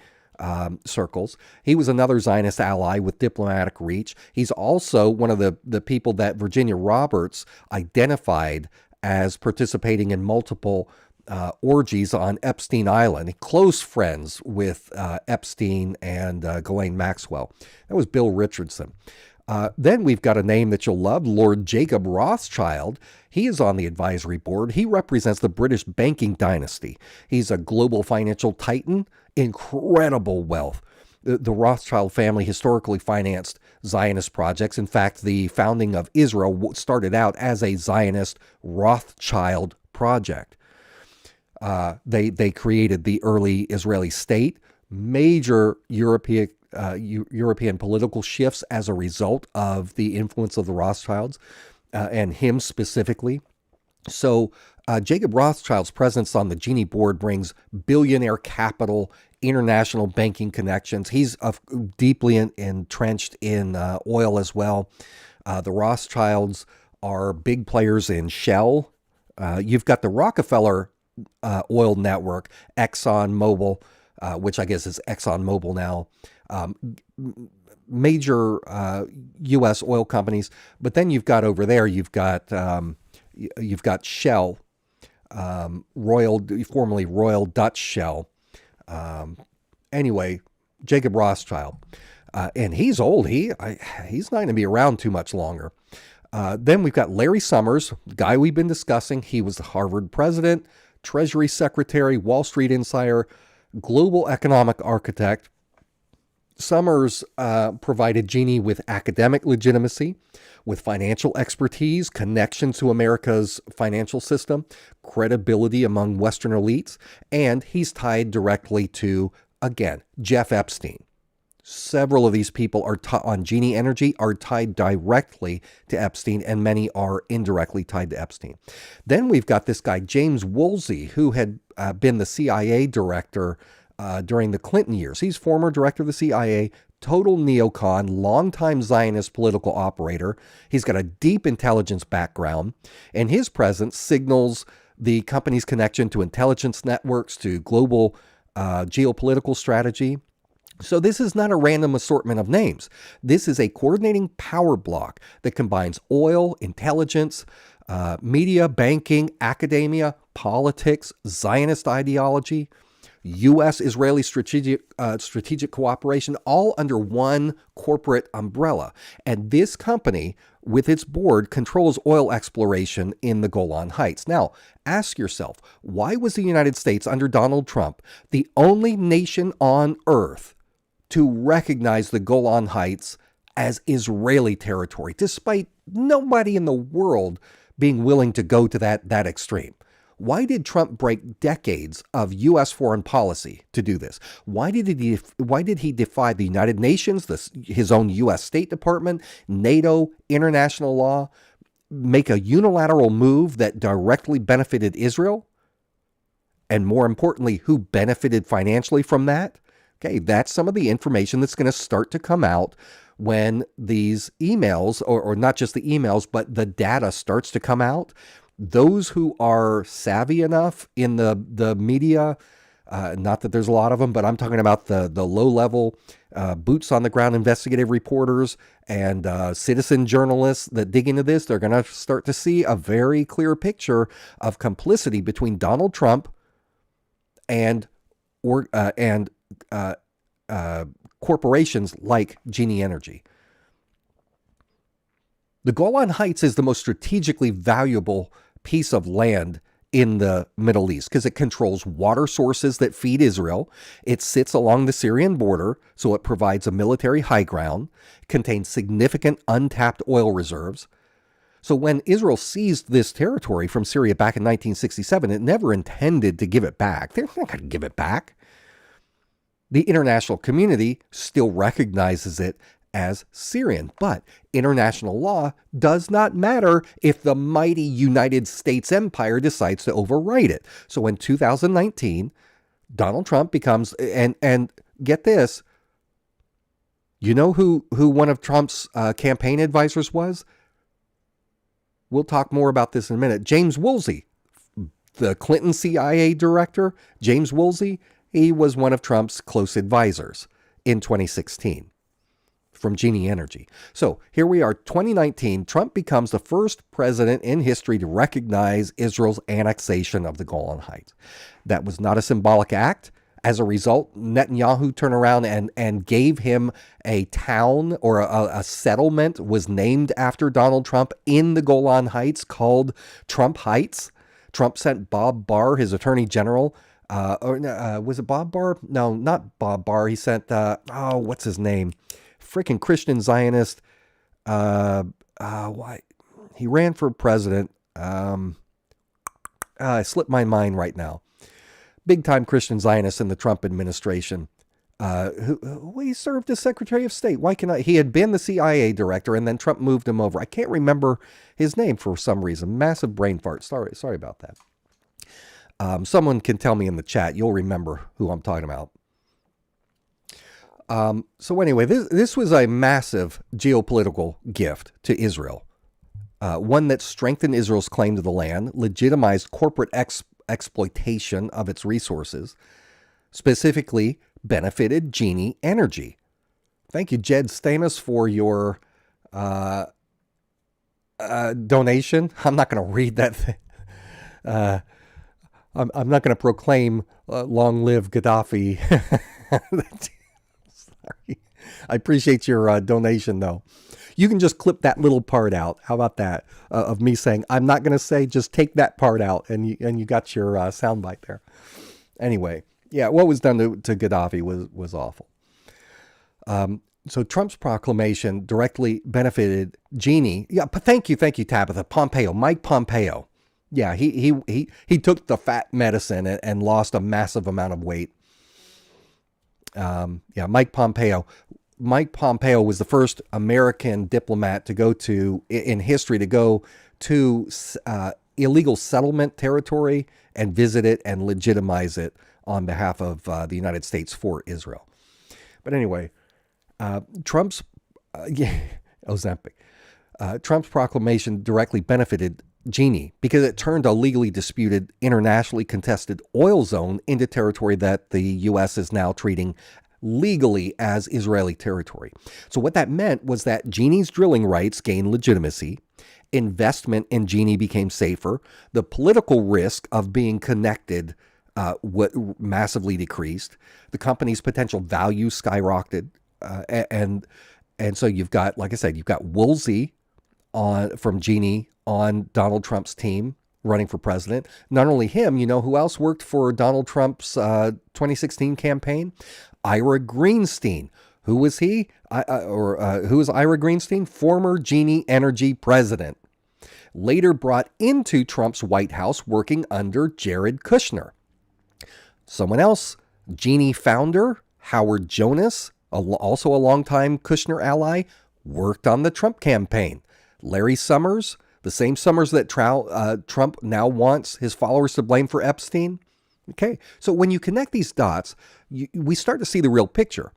circles. He was another Zionist ally with diplomatic reach. He's also one of the people that Virginia Roberts identified as participating in multiple orgies on Epstein Island, close friends with Epstein and Ghislaine Maxwell. That was Bill Richardson. Then we've got a name that you'll love, Lord Jacob Rothschild. He is on the advisory board. He represents the British banking dynasty. He's a global financial titan, incredible wealth. The Rothschild family historically financed Zionist projects. In fact, the founding of Israel started out as a Zionist Rothschild project. They created the early Israeli state, major European political shifts as a result of the influence of the Rothschilds and him specifically. So Jacob Rothschild's presence on the Genie board brings billionaire capital, international banking connections. He's deeply entrenched in oil as well. The Rothschilds are big players in Shell. You've got the Rockefeller oil network, ExxonMobil, which I guess is ExxonMobil now, major U.S. oil companies. But then you've got over there, you've got Shell, formerly Royal Dutch Shell. Anyway, Jacob Rothschild, and he's old. He's not going to be around too much longer. Then we've got Larry Summers, the guy we've been discussing. He was the Harvard president, Treasury Secretary, Wall Street insider, global economic architect. Summers provided Genie with academic legitimacy, with financial expertise, connection to America's financial system, credibility among Western elites, and he's tied directly to, again, Jeff Epstein. Several of these people are on Genie Energy are tied directly to Epstein, and many are indirectly tied to Epstein. Then we've got this guy, James Woolsey, who had been the CIA director during the Clinton years. He's former director of the CIA, total neocon, longtime Zionist political operator. He's got a deep intelligence background, and his presence signals the company's connection to intelligence networks, to global geopolitical strategy. So this is not a random assortment of names. This is a coordinating power block that combines oil, intelligence, media, banking, academia, politics, Zionist ideology, U.S.-Israeli strategic cooperation, all under one corporate umbrella. And this company, with its board, controls oil exploration in the Golan Heights. Now, ask yourself, why was the United States under Donald Trump the only nation on earth to recognize the Golan Heights as Israeli territory, despite nobody in the world being willing to go to that extreme? Why did Trump break decades of U.S. foreign policy to do this? Why did he defy the United Nations, his own U.S. State Department, NATO, international law, make a unilateral move that directly benefited Israel? And more importantly, who benefited financially from that? Okay, that's some of the information that's going to start to come out when these emails, or not just the emails, but the data starts to come out. Those who are savvy enough in the media Not that there's a lot of them, but I'm talking about the low-level boots on the ground investigative reporters and citizen journalists that dig into this. They're going to start to see a very clear picture of complicity between Donald Trump and corporations like Genie Energy. The Golan Heights is the most strategically valuable piece of land in the Middle East because it controls water sources that feed Israel. It sits along the Syrian border, so it provides a military high ground, contains significant untapped oil reserves. So when Israel seized this territory from Syria back in 1967, it never intended to give it back. They're not going to give it back. The international community still recognizes it as Syrian, but international law does not matter if the mighty United States empire decides to overwrite it. So in 2019, Donald Trump becomes, and get this, you know who one of Trump's campaign advisors was? We'll talk more about this in a minute. James Woolsey, the Clinton CIA director, James Woolsey, he was one of Trump's close advisors in 2016 from Genie Energy. So here we are, 2019, Trump becomes the first president in history to recognize Israel's annexation of the Golan Heights. That was not a symbolic act. As a result, Netanyahu turned around and gave him a town, or a settlement was named after Donald Trump in the Golan Heights called Trump Heights. Trump sent Bob Barr, his attorney general, was it Bob Barr? No, not Bob Barr. He sent, what's his name? Freaking Christian Zionist. Why? He ran for president. It slipped my mind right now. Big time Christian Zionist in the Trump administration. Who he served as Secretary of State. Why can he had been the CIA director and then Trump moved him over. I can't remember his name for some reason. Massive brain fart. Sorry about that. Someone can tell me in the chat. You'll remember who I'm talking about. So anyway, this was a massive geopolitical gift to Israel. One that strengthened Israel's claim to the land, legitimized corporate exploitation of its resources, specifically benefited Genie Energy. Thank you, Jed Stamos, for your donation. I'm not going to read that thing. I'm not going to proclaim long live Gaddafi. Sorry. I appreciate your donation, though. You can just clip that little part out. How about that? Of me saying, I'm not going to say, just take that part out. And you got your soundbite there. Anyway, yeah, what was done to Gaddafi was awful. So Trump's proclamation directly benefited Genie. Yeah, but thank you, Tabitha. Pompeo, Mike Pompeo. Yeah, he took the fat medicine and lost a massive amount of weight. Mike Pompeo. Mike Pompeo was the first American diplomat to go to illegal settlement territory and visit it and legitimize it on behalf of the United States for Israel. But anyway, Trump's proclamation directly benefited Genie because it turned a legally disputed, internationally contested oil zone into territory that the U.S. is now treating legally as Israeli territory. So what that meant was that Genie's drilling rights gained legitimacy, investment in Genie became safer, the political risk of being connected massively decreased, the company's potential value skyrocketed, and so you've got, like I said, you've got Woolsey from Genie on Donald Trump's team running for president. Not only him, you know who else worked for Donald Trump's 2016 campaign? Ira Greenstein. Who was he? Who is Ira Greenstein? Former Genie Energy president. Later brought into Trump's White House working under Jared Kushner. Someone else, Genie founder Howard Jonas, also a longtime Kushner ally, worked on the Trump campaign. Larry Summers, the same Summers that Trump now wants his followers to blame for Epstein. Okay, so when you connect these dots, we start to see the real picture.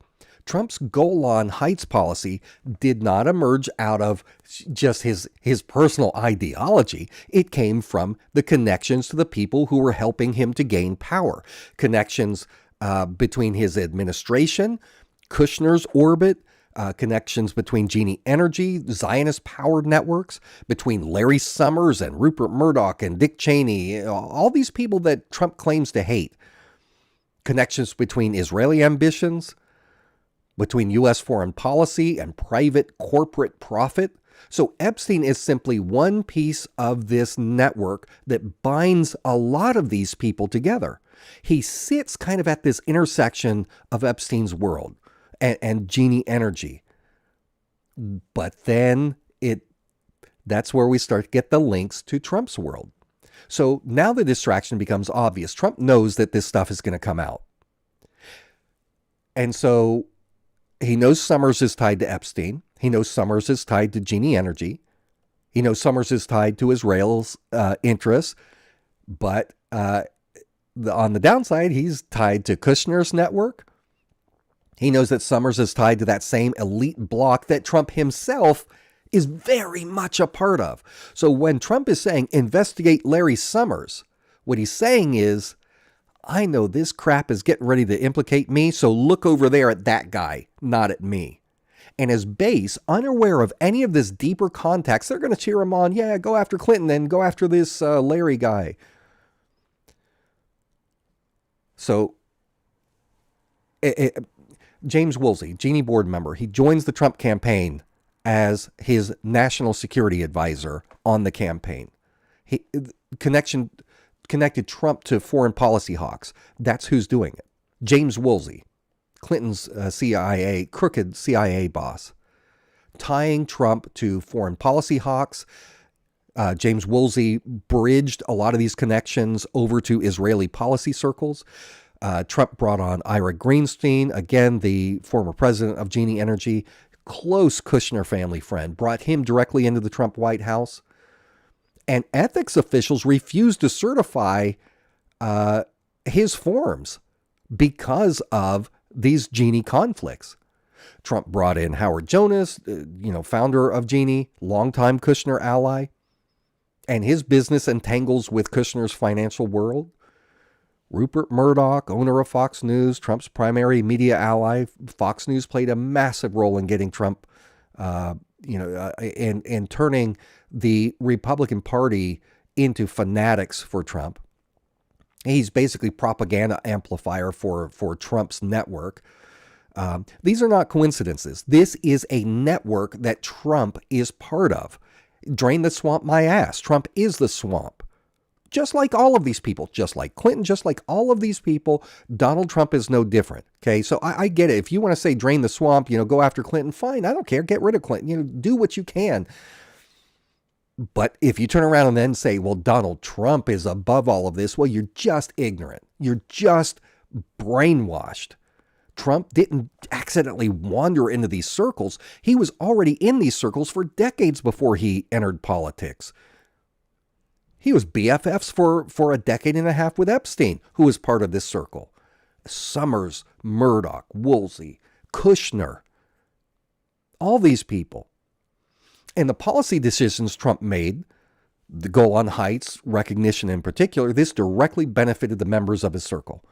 Trump's Golan Heights policy did not emerge out of just his personal ideology. It came from the connections to the people who were helping him to gain power. Connections between his administration, Kushner's orbit, connections between Genie Energy, Zionist-powered networks, between Larry Summers and Rupert Murdoch and Dick Cheney, all these people that Trump claims to hate. Connections between Israeli ambitions, between U.S. foreign policy and private corporate profit. So Epstein is simply one piece of this network that binds a lot of these people together. He sits kind of at this intersection of Epstein's world and Genie Energy. But then that's where we start to get the links to Trump's world. So now the distraction becomes obvious. Trump knows that this stuff is going to come out. And so he knows Summers is tied to Epstein. He knows Summers is tied to Genie Energy. He knows Summers is tied to Israel's interests. But on the downside, he's tied to Kushner's network. He knows that Summers is tied to that same elite bloc that Trump himself is very much a part of. So when Trump is saying investigate Larry Summers, what he's saying is, I know this crap is getting ready to implicate me, so look over there at that guy, not at me. And his base, unaware of any of this deeper context, they're going to cheer him on. Yeah, go after Clinton and go after this Larry guy. So James Woolsey, Genie board member, he joins the Trump campaign as his national security advisor on the campaign. He connected Trump to foreign policy hawks. That's who's doing it. James Woolsey, Clinton's crooked CIA boss, tying Trump to foreign policy hawks. James Woolsey bridged a lot of these connections over to Israeli policy circles. Trump brought on Ira Greenstein, again, the former president of Genie Energy, close Kushner family friend, brought him directly into the Trump White House. And ethics officials refused to certify his forms because of these Genie conflicts. Trump brought in Howard Jonas, founder of Genie, longtime Kushner ally, and his business entangles with Kushner's financial world. Rupert Murdoch, owner of Fox News, Trump's primary media ally. Fox News played a massive role in getting Trump, in turning the Republican Party into fanatics for Trump. He's basically propaganda amplifier for Trump's network. These are not coincidences. This is a network that Trump is part of. Drain the swamp my ass. Trump is the swamp. Just like all of these people, just like Clinton, just like all of these people, Donald Trump is no different. Okay, so I get it. If you want to say drain the swamp, go after Clinton, fine. I don't care. Get rid of Clinton. Do what you can. But if you turn around and then say, well, Donald Trump is above all of this, well, you're just ignorant. You're just brainwashed. Trump didn't accidentally wander into these circles. He was already in these circles for decades before he entered politics. He was BFFs for a decade and a half with Epstein, who was part of this circle. Summers, Murdoch, Woolsey, Kushner, all these people. And the policy decisions Trump made, the Golan Heights recognition in particular, this directly benefited the members of his circle.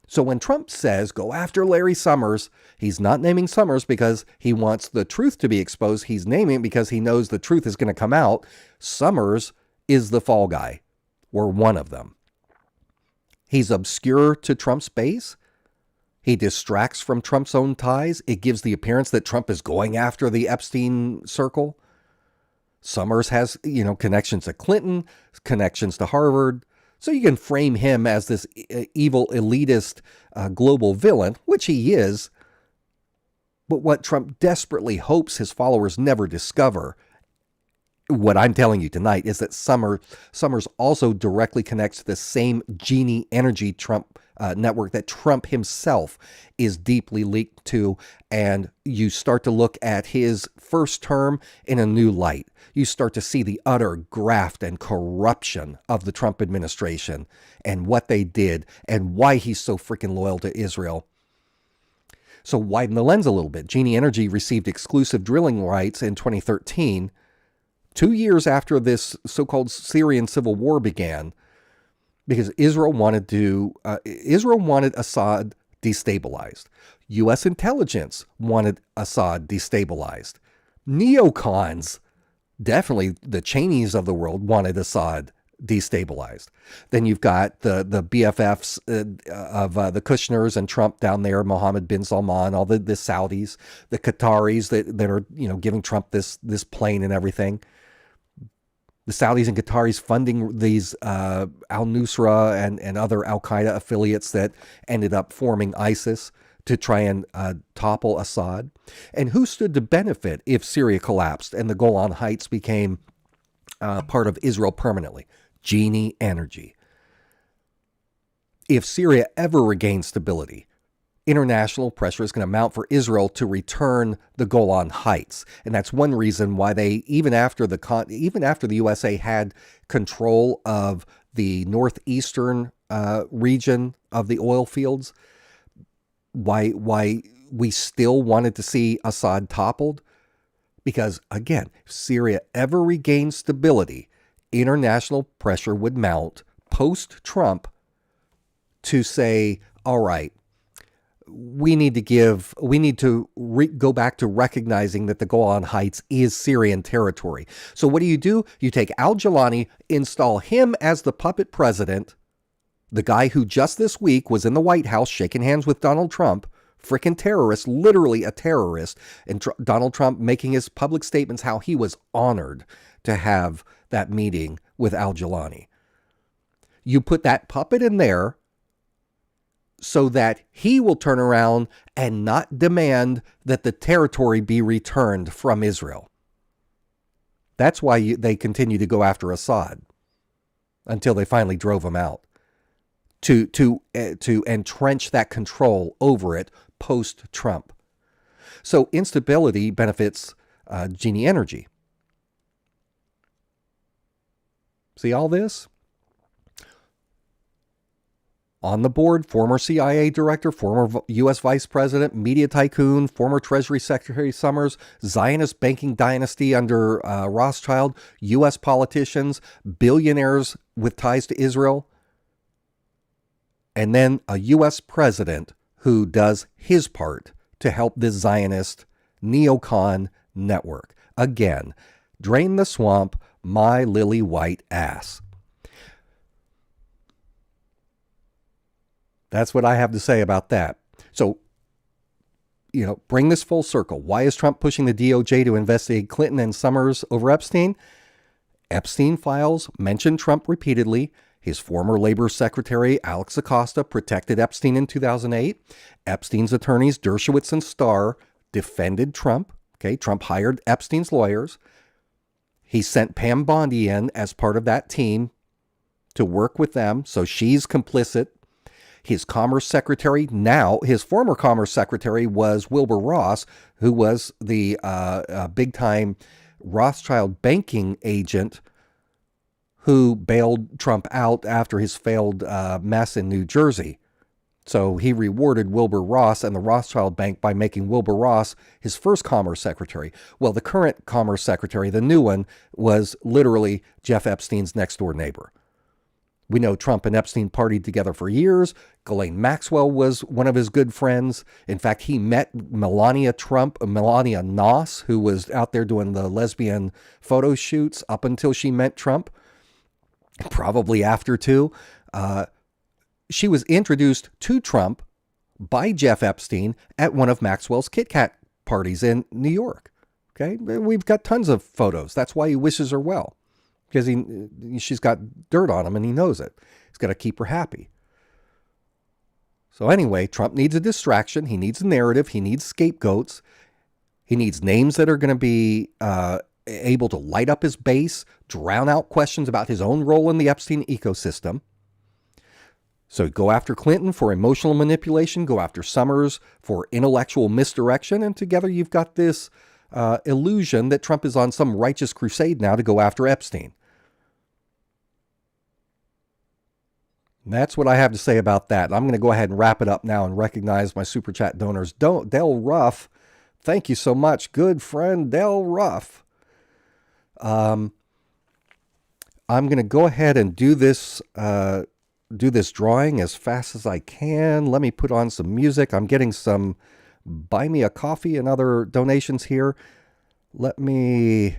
So when Trump says, go after Larry Summers, he's not naming Summers because he wants the truth to be exposed. He's naming it because he knows the truth is going to come out. Summers is the fall guy, or one of them. He's obscure to Trump's base. He distracts from Trump's own ties. It gives the appearance that Trump is going after the Epstein circle. Summers has, connections to Clinton, connections to Harvard. So you can frame him as this evil, elitist, global villain, which he is. But what Trump desperately hopes his followers never discover, what I'm telling you tonight, is that Summers also directly connects to the same Genie Energy Trump network that Trump himself is deeply linked to. And you start to look at his first term in a new light. You start to see the utter graft and corruption of the Trump administration and what they did and why he's so freaking loyal to Israel. So widen the lens a little bit. Genie Energy received exclusive drilling rights in 2013, 2 years after this so-called Syrian civil war began, because Israel wanted Assad destabilized. U.S. intelligence wanted Assad destabilized. Neocons, definitely the Cheneys of the world, wanted Assad destabilized. Then you've got the BFFs of the Kushners and Trump down there, Mohammed bin Salman, all the Saudis, the Qataris that are giving Trump this plane and everything. The Saudis and Qataris funding these al-Nusra and other al-Qaeda affiliates that ended up forming ISIS to try and topple Assad. And who stood to benefit if Syria collapsed and the Golan Heights became part of Israel permanently? Genie Energy. If Syria ever regains stability, international pressure is going to mount for Israel to return the Golan Heights. And that's one reason why they, even after the USA had control of the northeastern region of the oil fields, why we still wanted to see Assad toppled. Because again, if Syria ever regains stability, international pressure would mount post-Trump to say, all right, we need to go back to recognizing that the Golan Heights is Syrian territory. So what do? You take al-Jilani, install him as the puppet president, the guy who just this week was in the White House shaking hands with Donald Trump, frickin' terrorist, literally a terrorist, and Donald Trump making his public statements how he was honored to have that meeting with al-Jilani. You put that puppet in there so that he will turn around and not demand that the territory be returned from Israel. That's why they continue to go after Assad until they finally drove him out, to entrench that control over it post-Trump. So instability benefits Genie Energy. See all this? On the board, former CIA director, former U.S. vice president, media tycoon, former Treasury Secretary Summers, Zionist banking dynasty under Rothschild, U.S. politicians, billionaires with ties to Israel, and then a U.S. president who does his part to help this Zionist neocon network. Again, drain the swamp, my lily white ass. That's what I have to say about that. So, bring this full circle. Why is Trump pushing the DOJ to investigate Clinton and Summers over Epstein? Epstein files mention Trump repeatedly. His former labor secretary, Alex Acosta, protected Epstein in 2008. Epstein's attorneys, Dershowitz and Starr, defended Trump. Okay, Trump hired Epstein's lawyers. He sent Pam Bondi in as part of that team to work with them, so she's complicit. His commerce secretary, his former commerce secretary was Wilbur Ross, who was the big-time Rothschild banking agent who bailed Trump out after his failed mess in New Jersey. So he rewarded Wilbur Ross and the Rothschild Bank by making Wilbur Ross his first commerce secretary. Well, the current commerce secretary, the new one, was literally Jeff Epstein's next-door neighbor. We know Trump and Epstein partied together for years. Ghislaine Maxwell was one of his good friends. In fact, he met Melania Noss, who was out there doing the lesbian photo shoots up until she met Trump. Probably after too. She was introduced to Trump by Jeff Epstein at one of Maxwell's Kit Kat parties in New York. Okay, we've got tons of photos. That's why he wishes her well, because she's got dirt on him and he knows it. He's got to keep her happy. So anyway, Trump needs a distraction. He needs a narrative. He needs scapegoats. He needs names that are going to be able to light up his base, drown out questions about his own role in the Epstein ecosystem. So go after Clinton for emotional manipulation, go after Summers for intellectual misdirection, and together you've got this illusion that Trump is on some righteous crusade now to go after Epstein. That's what I have to say about that. I'm going to go ahead and wrap it up now and recognize my Super Chat donors. Del Ruff, thank you so much. Good friend Del Ruff. I'm going to go ahead and do this drawing as fast as I can. Let me put on some music. I'm getting some Buy Me a Coffee and other donations here. Let me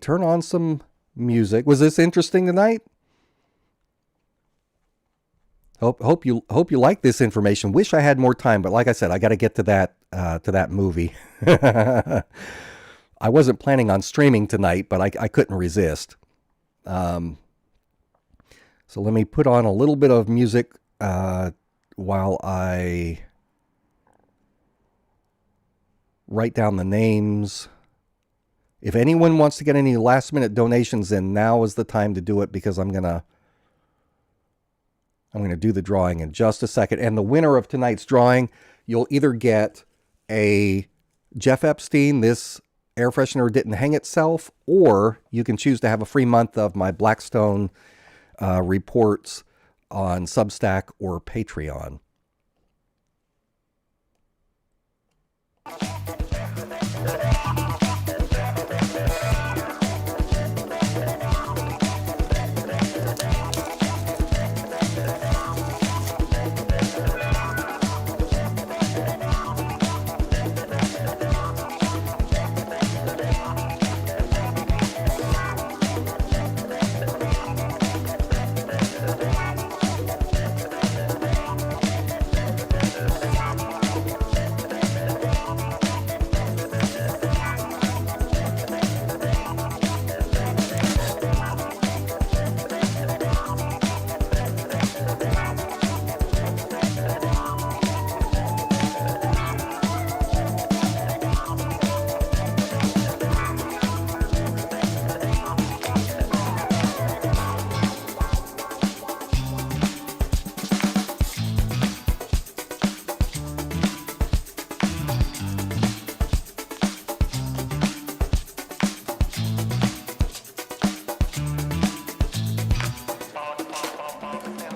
turn on some music. Was this interesting tonight? Hope you like this information. Wish I had more time, but like I said, I got to get to that movie. I wasn't planning on streaming tonight, but I couldn't resist. So let me put on a little bit of music while I write down the names. If anyone wants to get any last minute donations in, now is the time to do it, because I'm gonna do the drawing in just a second. And the winner of tonight's drawing, you'll either get a Jeff Epstein, This Air Freshener Didn't Hang Itself, or you can choose to have a free month of my Blackstone reports on Substack or Patreon.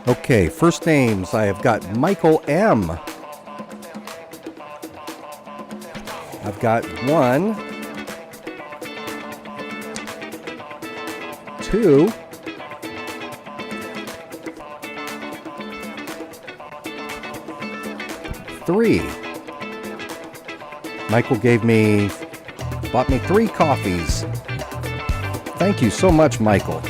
Okay, first names, I have got Michael M. I've got 1, 2, 3. Michael bought me 3 coffees. Thank you so much, Michael.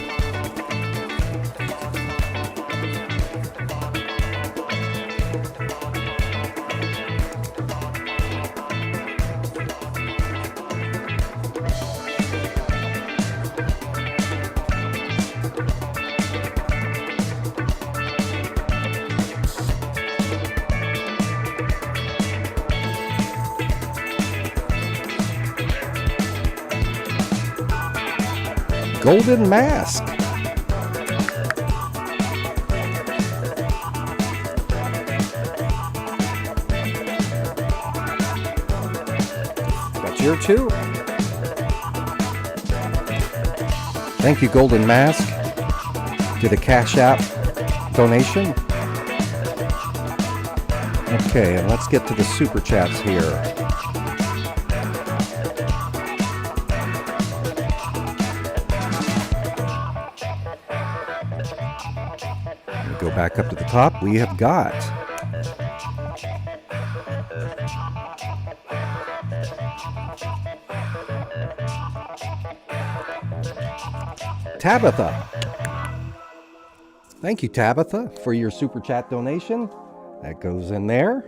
Golden Mask. That's your 2. Thank you, Golden Mask. Did a CashApp donation. Okay, and let's get to the super chats here. Go back up to the top. We have got Tabitha. Thank you, Tabitha, for your super chat donation. That goes in there.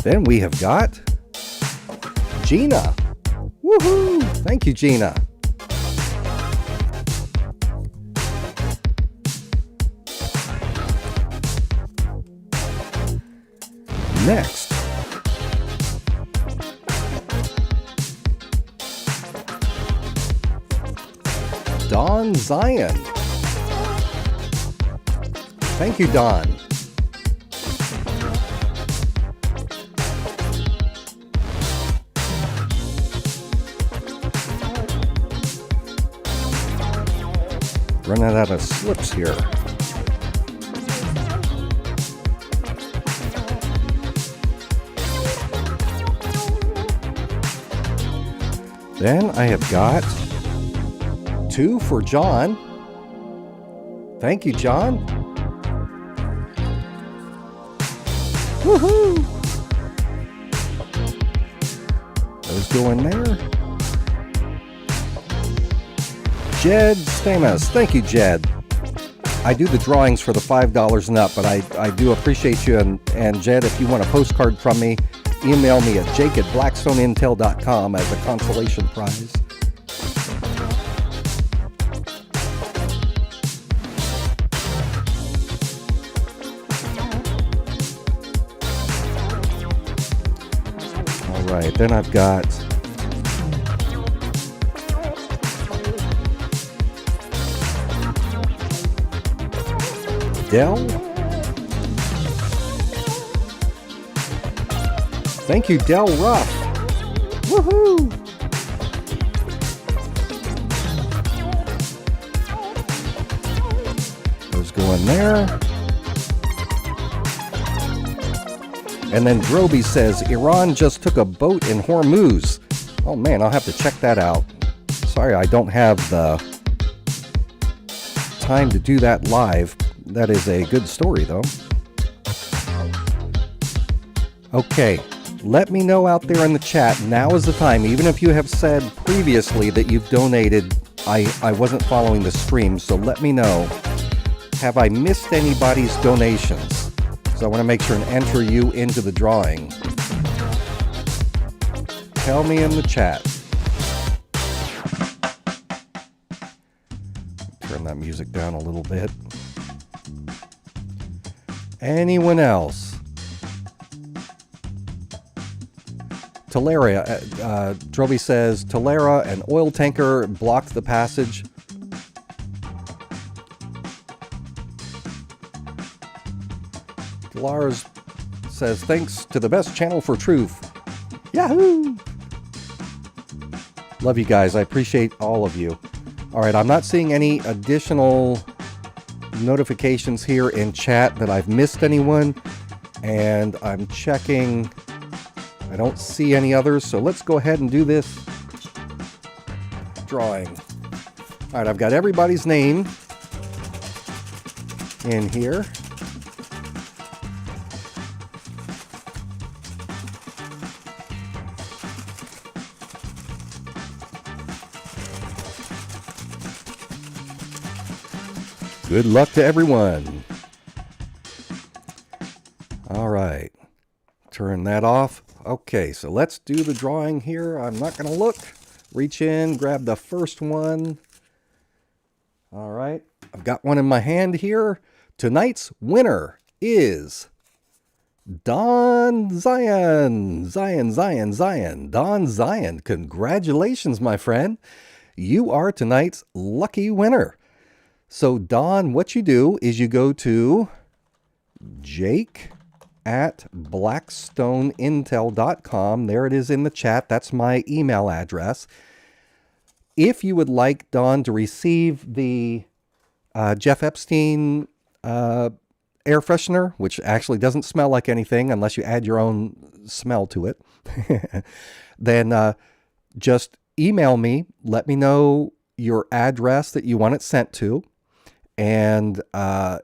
Then we have got Gina. Woohoo! Thank you, Gina. Next, Dawn Zion. Thank you, Dawn. Running out of slips here. Then I have got 2 for John. Thank you, John. Woohoo! Those go in there. Jed Stamos. Thank you, Jed. I do the drawings for the $5 and up, but I do appreciate you. And Jed, if you want a postcard from me, email me at jake@blackstoneintel.com as a consolation prize. All right, then I've got Dell. Thank you, Dell Ruff. Woohoo! Those go in there. And then Droby says, Iran just took a boat in Hormuz. Oh man, I'll have to check that out. Sorry, I don't have the time to do that live. That is a good story, though. Okay, let me know out there in the chat. Now is the time. Even if you have said previously that you've donated, I wasn't following the stream, so let me know. Have I missed anybody's donations? So I want to make sure and enter you into the drawing. Tell me in the chat. Turn that music down a little bit. Anyone else? Talaria, Droby says, Talara, an oil tanker blocked the passage. Lars says, thanks to the best channel for truth. Yahoo! Love you guys. I appreciate all of you. All right, I'm not seeing any additional notifications here in chat that I've missed anyone. And I'm checking. I don't see any others. So let's go ahead and do this drawing. All right, I've got everybody's name in here. Good luck to everyone. All right. Turn that off. Okay, so let's do the drawing here. I'm not going to look. Reach in, grab the first one. All right. I've got one in my hand here. Tonight's winner is Don Zion. Don Zion. Congratulations, my friend. You are tonight's lucky winner. So, Don, what you do is you go to jake@blackstoneintel.com. There it is in the chat. That's my email address. If you would like Don to receive the Jeff Epstein air freshener, which actually doesn't smell like anything unless you add your own smell to it, then just email me. Let me know your address that you want it sent to. And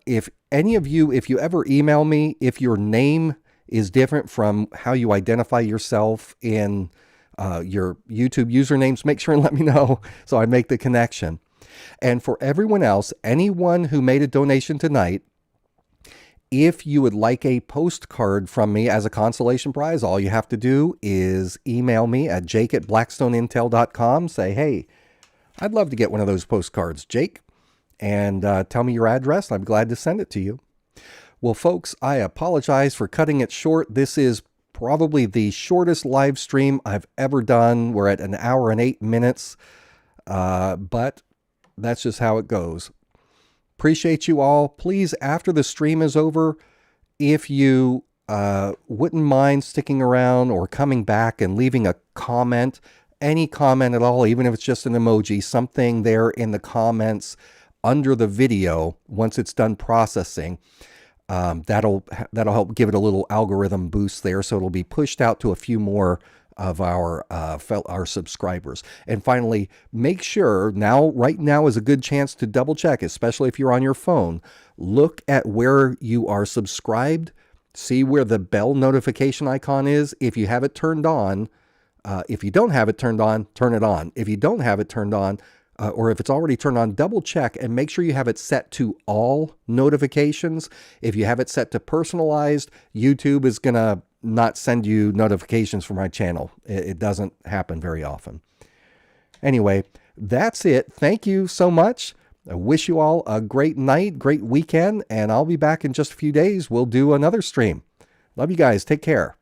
if any of you, if you ever email me, if your name is different from how you identify yourself in your YouTube usernames, make sure and let me know so I make the connection. And for everyone else, anyone who made a donation tonight, if you would like a postcard from me as a consolation prize, all you have to do is email me at jake@blackstoneintel.com. Say, hey, I'd love to get one of those postcards, Jake. And tell me your address. I'm glad to send it to you. Well, folks, I apologize for cutting it short. This is probably the shortest live stream I've ever done. We're at 1 hour and 8 minutes. But that's just how it goes. Appreciate you all. Please, after the stream is over, if you wouldn't mind sticking around or coming back and leaving a comment, any comment at all, even if it's just an emoji, something there in the comments, under the video once it's done processing. That'll help give it a little algorithm boost there, so it'll be pushed out to a few more of our subscribers. And finally, make sure right now is a good chance to double check, especially if you're on your phone. Look at where you are subscribed. See where the bell notification icon is. If you have it turned on, if you don't have it turned on, turn it on. If you don't have it turned on, or if it's already turned on, double check and make sure you have it set to all notifications. If you have it set to personalized, YouTube is going to not send you notifications for my channel. It doesn't happen very often. Anyway, that's it. Thank you so much. I wish you all a great night, great weekend, and I'll be back in just a few days. We'll do another stream. Love you guys. Take care.